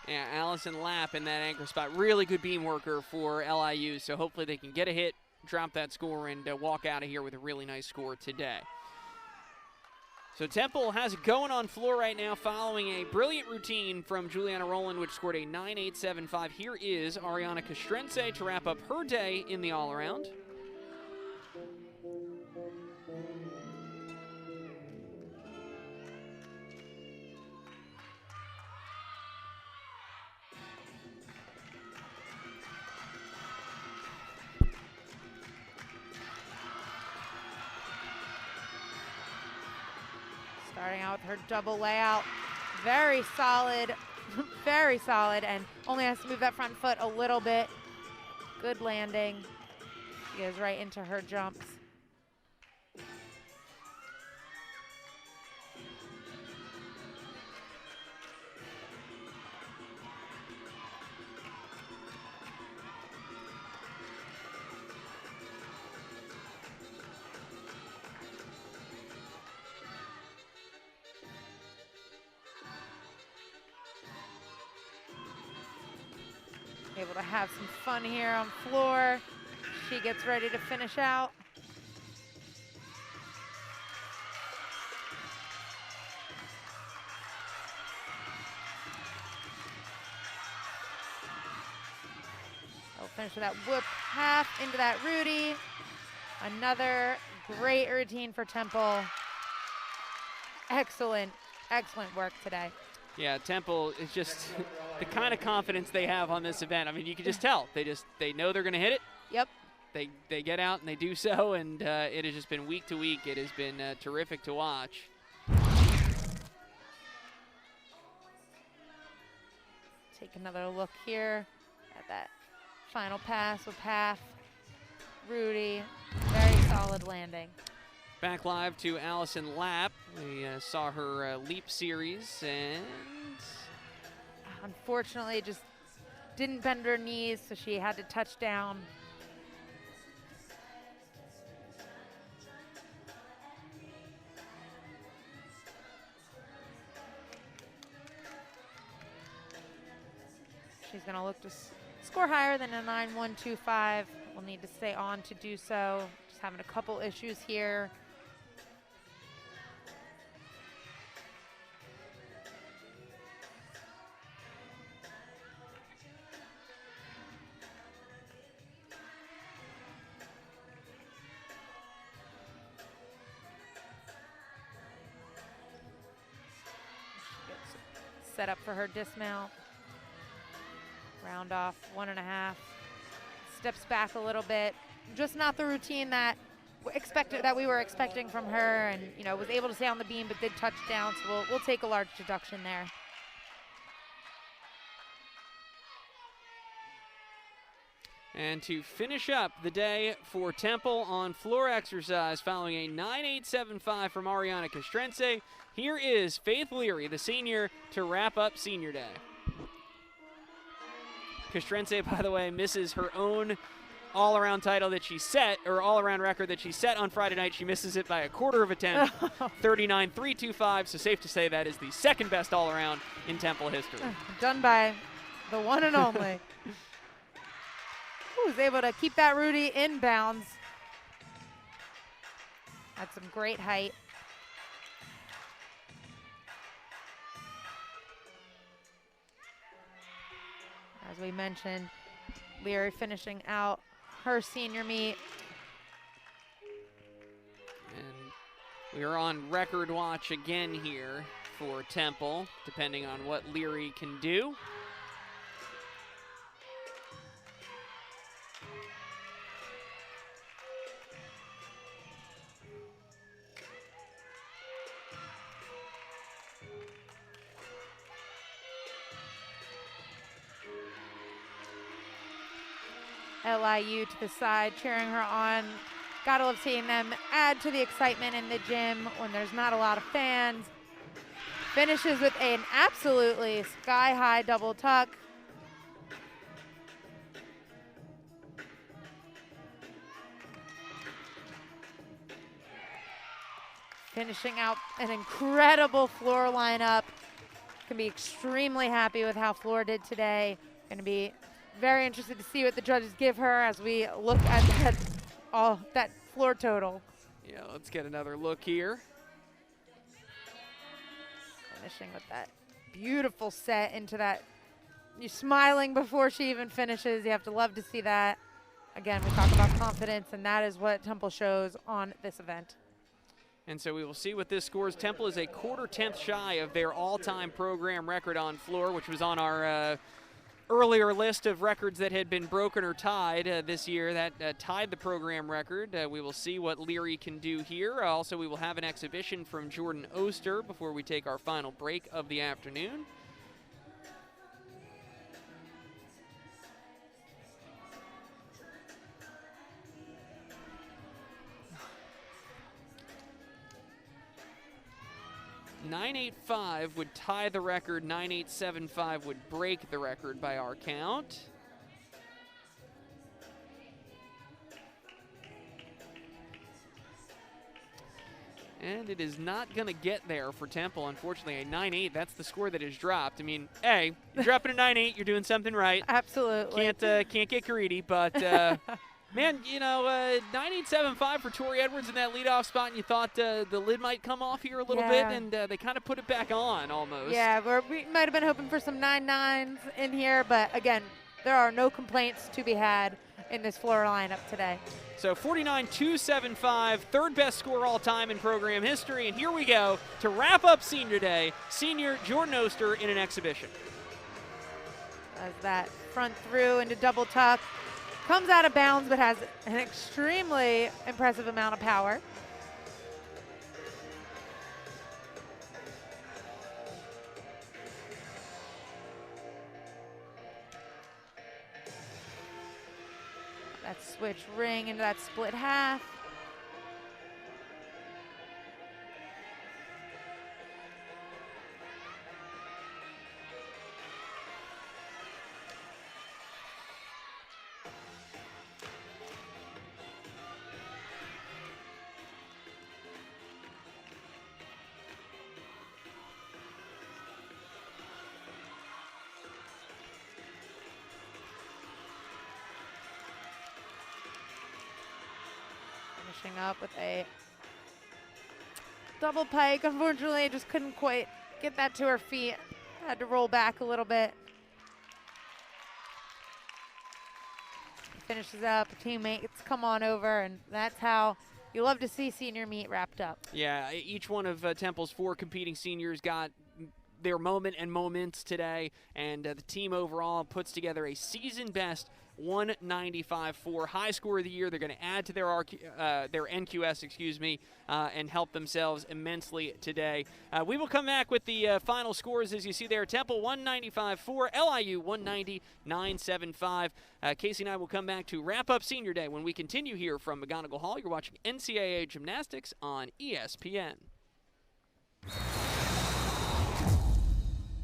Yeah, Allison Lapp in that anchor spot. Really good beam worker for LIU, so hopefully they can get a hit, drop that score, and walk out of here with a really nice score today. So Temple has it going on floor right now following a brilliant routine from Juliana Rowland, which scored a 9.875. Here is Ariana Castrense to wrap up her day in the all-around. Starting out with her double layout. Very solid, very solid, and only has to move that front foot a little bit. Good landing. She goes right into her jumps. Able to have some fun here on floor. She gets ready to finish out. I'll finish with that whoop half into that Rudy. Another great routine for Temple. Excellent, excellent work today. Yeah, Temple is just the kind of confidence they have on this event. I mean, you can just tell. They know they're going to hit it. Yep. They get out and they do so, and it has just been week to week. It has been terrific to watch. Take another look here at that final pass with half. Rudy, very solid landing. Back live to Allison Lapp. We saw her leap series, and unfortunately just didn't bend her knees, so she had to touch down. She's going to look to score higher than a 9.125. We'll need to stay on to do so. Just having a couple issues here. Set up for her dismount. Round off 1.5. Steps back a little bit. Just not the routine that we were expecting from her, and was able to stay on the beam but did touch down. So we'll take a large deduction there. And to finish up the day for Temple on floor exercise following a 9.875 from Ariana Castrense, here is Faith Leary, the senior, to wrap up senior day. Castrense, by the way, misses her own all-around title that she set, or all-around record that she set on Friday night. She misses it by a quarter of a tenth, 39.325, so safe to say that is the second best all-around in Temple history. Done by the one and only. Who was able to keep that Rudy in bounds. Had some great height. As we mentioned, Leary finishing out her senior meet. And we are on record watch again here for Temple, depending on what Leary can do. LIU to the side, cheering her on. Gotta love seeing them add to the excitement in the gym when there's not a lot of fans. Finishes with an absolutely sky-high double tuck. Finishing out an incredible floor lineup. Can be extremely happy with how Floor did today. Gonna be very interested to see what the judges give her as we look at that floor total. Yeah, let's get another look here. Finishing with that beautiful set into that. You're smiling before she even finishes. You have to love to see that. Again, we talk about confidence, and that is what Temple shows on this event. And so we will see what this scores. Temple is a quarter tenth shy of their all-time program record on floor, which was on our earlier list of records that had been broken or tied this year. That tied the program record. We will see what Leary can do here. Also, we will have an exhibition from Jordan Oster before we take our final break of the afternoon. .985 would tie the record. 9.875 would break the record by our count. And it is not going to get there for Temple, unfortunately. A 9.8, that's the score that is dropped. I mean, hey, you're dropping a 9.8, you're doing something right. Absolutely. Can't get greedy, but man, you know, 9.875 for Tori Edwards in that leadoff spot, and you thought the lid might come off here a little bit, and they kind of put it back on almost. Yeah, we might have been hoping for some 9.9s in here, but again, there are no complaints to be had in this floor lineup today. So 49.275, third best score all time in program history, and here we go to wrap up senior day. Senior Jordan Oster in an exhibition. As that front through into double tuck. Comes out of bounds, but has an extremely impressive amount of power. That switch ring into that split half. Up with a double pike. Unfortunately, just couldn't quite get that to her feet. Had to roll back a little bit. Finishes up. Teammates come on over, and that's how you love to see senior meet wrapped up. Yeah, each one of Temple's 4 competing seniors got their moment and moments today, and the team overall puts together a season best 195.4 high score of the year. They're going to add to their NQS, and help themselves immensely today. We will come back with the final scores as you see there. Temple 195.4, LIU 190.975. Casey and I will come back to wrap up senior day when we continue here from McGonigal Hall. You're watching NCAA Gymnastics on ESPN.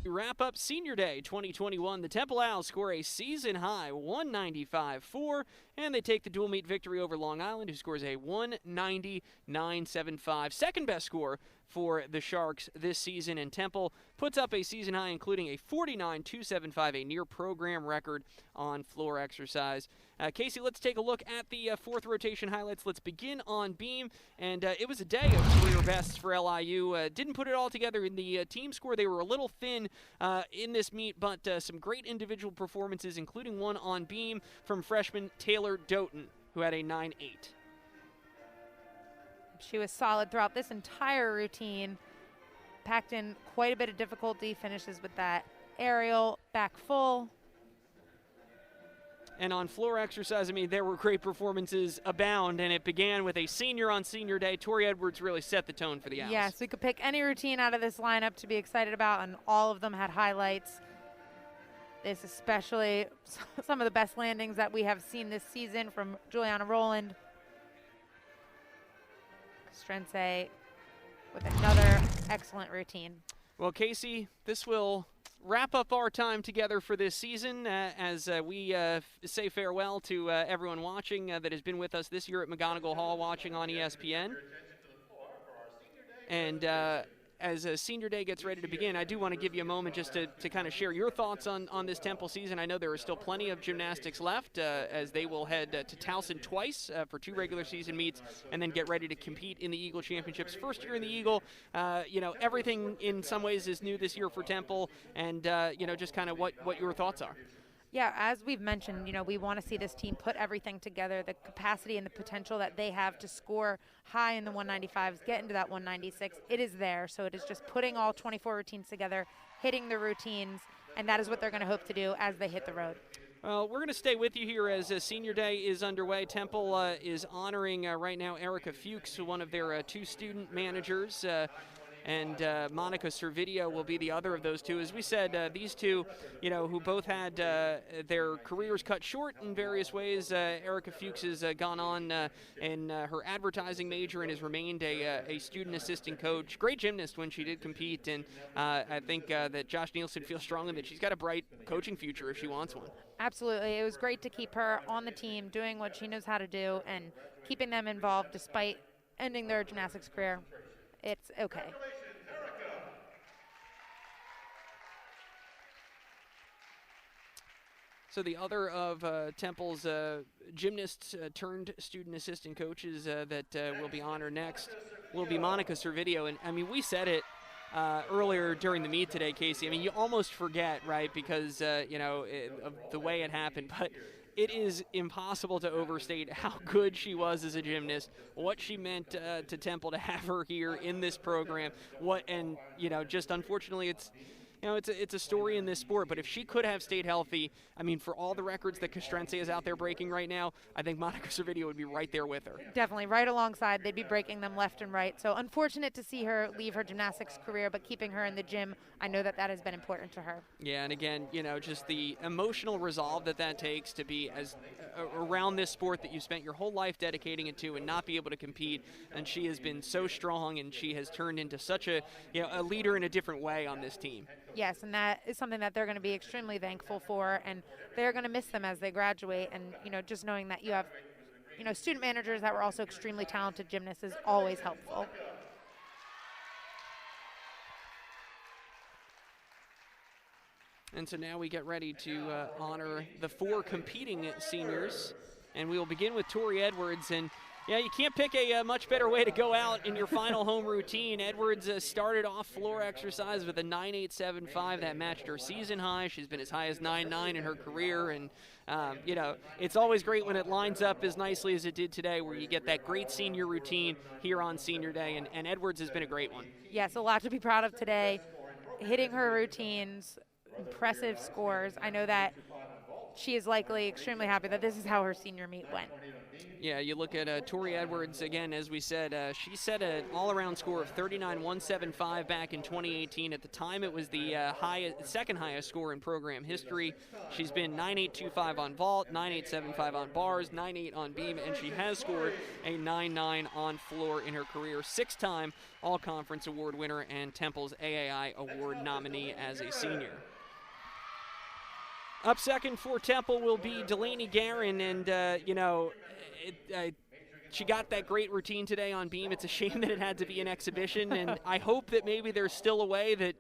Wrap up Senior Day 2021. The Temple Owls score a season-high 195.4, and they take the dual meet victory over Long Island, who scores a 190.975. Second best score for the Sharks this season, and Temple puts up a season high, including a 49.275, a near program record on floor exercise. Casey, let's take a look at the fourth rotation highlights. Let's begin on beam, and it was a day of career bests for LIU. Didn't put it all together in the team score. They were a little thin in this meet, but some great individual performances, including one on beam from freshman Taylor Doughton, who had a 9.8. She was solid throughout this entire routine, packed in quite a bit of difficulty, finishes with that aerial back full. And on floor exercise, I mean, there were great performances abound, and it began with a senior on senior day. Tori Edwards really set the tone for the Owls. Yes, we could pick any routine out of this lineup to be excited about, and all of them had highlights. This especially, some of the best landings that we have seen this season from Juliana Rowland. Castrense with another excellent routine. Well, Casey, this will wrap up our time together for this season as we say farewell to everyone watching that has been with us this year at McGonigal Hall watching on ESPN. And as Senior Day gets ready to begin, I do want to give you a moment just to kind of share your thoughts on this Temple season. I know there are still plenty of gymnastics left as they will head to Towson twice for 2 regular season meets and then get ready to compete in the Eagle Championships. First year in the Eagle, everything in some ways is new this year for Temple, and just kind of what your thoughts are. Yeah, as we've mentioned, we want to see this team put everything together, the capacity and the potential that they have to score high in the 195s, get into that 196. It is there, so it is just putting all 24 routines together, hitting the routines, and that is what they're going to hope to do as they hit the road. Well, we're going to stay with you here as Senior Day is underway. Temple is honoring right now Erica Fuchs, one of their 2 student managers. And Monica Servideo will be the other of those 2. As we said, these 2, who both had their careers cut short in various ways. Erica Fuchs has gone on in her advertising major and has remained a student assistant coach. Great gymnast when she did compete, and I think that Josh Nielsen feels strongly that she's got a bright coaching future if she wants one. Absolutely. It was great to keep her on the team, doing what she knows how to do, and keeping them involved despite ending their gymnastics career. It's okay. So the other of Temple's gymnasts turned student assistant coaches that will be honored next will be Monica Servideo. And, I mean, we said it earlier during the meet today, Casey. I mean, you almost forget, right, because, of the way it happened. But it is impossible to overstate how good she was as a gymnast, what she meant to Temple to have her here in this program. Just unfortunately it's a story in this sport, but if she could have stayed healthy, I mean, for all the records that Castrense is out there breaking right now, I think Monica Servideo would be right there with her. Definitely, right alongside. They'd be breaking them left and right. So unfortunate to see her leave her gymnastics career, but keeping her in the gym, I know that has been important to her. Yeah, and again, just the emotional resolve that takes to be as around this sport that you spent your whole life dedicating it to and not be able to compete, and she has been so strong, and she has turned into such a leader in a different way on this team. Yes, and that is something that they're going to be extremely thankful for, and they're going to miss them as they graduate. And, just knowing that you have, student managers that were also extremely talented gymnasts is always helpful. And so now we get ready to honor the 4 competing seniors, and we will begin with Tori Edwards. And yeah, you can't pick a much better way to go out in your final home routine. Edwards started off floor exercise with a 9.875. That matched her season high. She's been as high as 9.9 in her career. And, it's always great when it lines up as nicely as it did today, where you get that great senior routine here on Senior Day. And Edwards has been a great one. Yes, a lot to be proud of today. Hitting her routines, impressive scores. I know that she is likely extremely happy that this is how her senior meet went. Yeah, you look at Tori Edwards, again, as we said, she set an all-around score of 39.175 back in 2018. At the time, it was the second highest score in program history. She's been 9.825 on vault, 9.875 on bars, 9.8 on beam, and she has scored a 9.9 on floor in her career. 6-time All-Conference Award winner and Temple's AAI Award nominee as a senior. Up second for Temple will be Delaney Guerin, and, she got that great routine today on beam. It's a shame that it had to be an exhibition, and I hope that maybe there's still a way that,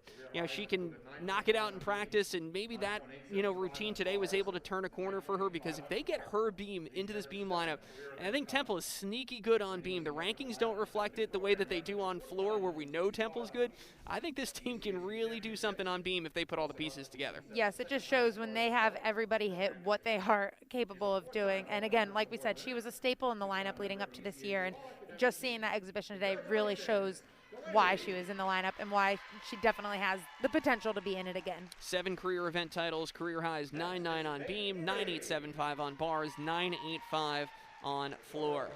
she can knock it out in practice, and maybe that, routine today was able to turn a corner for her, because if they get her beam into this beam lineup, and I think Temple is sneaky good on beam. The rankings don't reflect it the way that they do on floor, where we know Temple's good. I think this team can really do something on beam if they put all the pieces together. Yes, it just shows when they have everybody hit what they are capable of doing. And again, like we said, she was a staple in the lineup leading up to this year, and just seeing that exhibition today really shows why she was in the lineup and why she definitely has the potential to be in it again. 7 career event titles, career highs 9.9 on beam, 9.875 on bars, 9.85 on floor.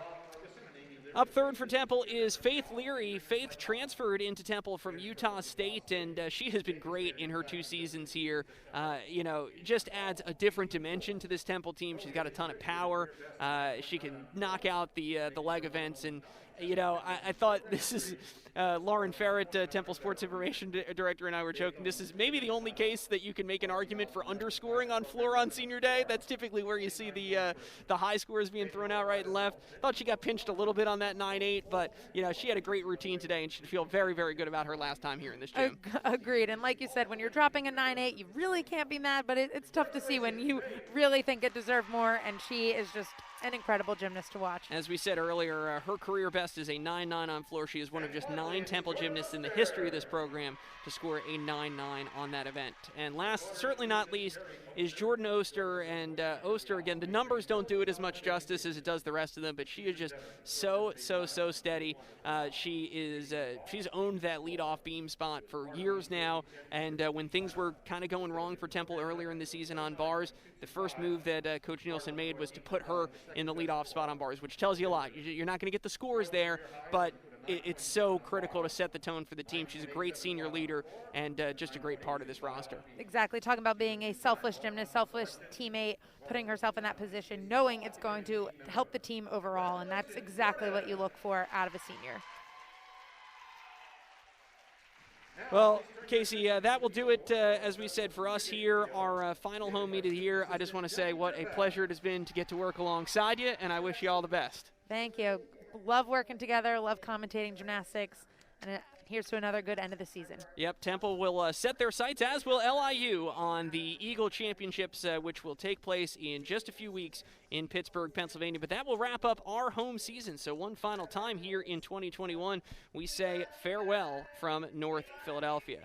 Up third for Temple is Faith Leary. Faith transferred into Temple from Utah State, and she has been great in her 2 seasons here. Just adds a different dimension to this Temple team. She's got a ton of power. She can knock out the leg events, and I thought this is Lauren Ferret, Temple Sports Information Director, and I were joking. This is maybe the only case that you can make an argument for underscoring on floor on senior day. That's typically where you see the high scores being thrown out right and left. Thought she got pinched a little bit on that 9.8, but she had a great routine today, and she'd feel very, very good about her last time here in this gym. Agreed. And like you said, when you're dropping a 9.8, you really can't be mad, but it's tough to see when you really think it deserved more, and she is just an incredible gymnast to watch. As we said earlier, her career best is a 9.9 on floor. She is one of just 9 Temple gymnasts in the history of this program to score a 9.9 on that event. And last, certainly not least, is Jordan Oster. And Oster, again, the numbers don't do it as much justice as it does the rest of them, but she is just so steady. She's owned that leadoff beam spot for years now, and when things were kind of going wrong for Temple earlier in the season on bars, the first move that Coach Nielsen made was to put her in the leadoff spot on bars, which tells you a lot. You're not going to get the scores there, but it's so critical to set the tone for the team. She's a great senior leader and just a great part of this roster. Exactly. Talking about being a selfless gymnast, selfless teammate, putting herself in that position, knowing it's going to help the team overall, and that's exactly what you look for out of a senior. Well, Casey, that will do it, as we said, for us here, our final home meet of the year. I just want to say what a pleasure it has been to get to work alongside you, and I wish you all the best. Thank you. Love working together, love commentating gymnastics, and here's to another good end of the season. Yep, Temple will set their sights, as will LIU, on the Eagle Championships, which will take place in just a few weeks in Pittsburgh, Pennsylvania. But that will wrap up our home season. So one final time here in 2021, we say farewell from North Philadelphia.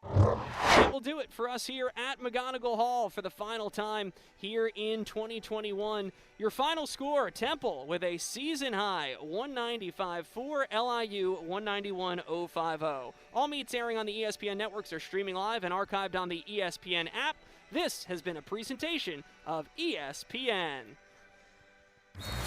That will do it for us here at McGonigal Hall for the final time here in 2021. Your final score, Temple with a season-high 195-4, LIU 191-050. All meets airing on the ESPN networks are streaming live and archived on the ESPN app. This has been a presentation of ESPN.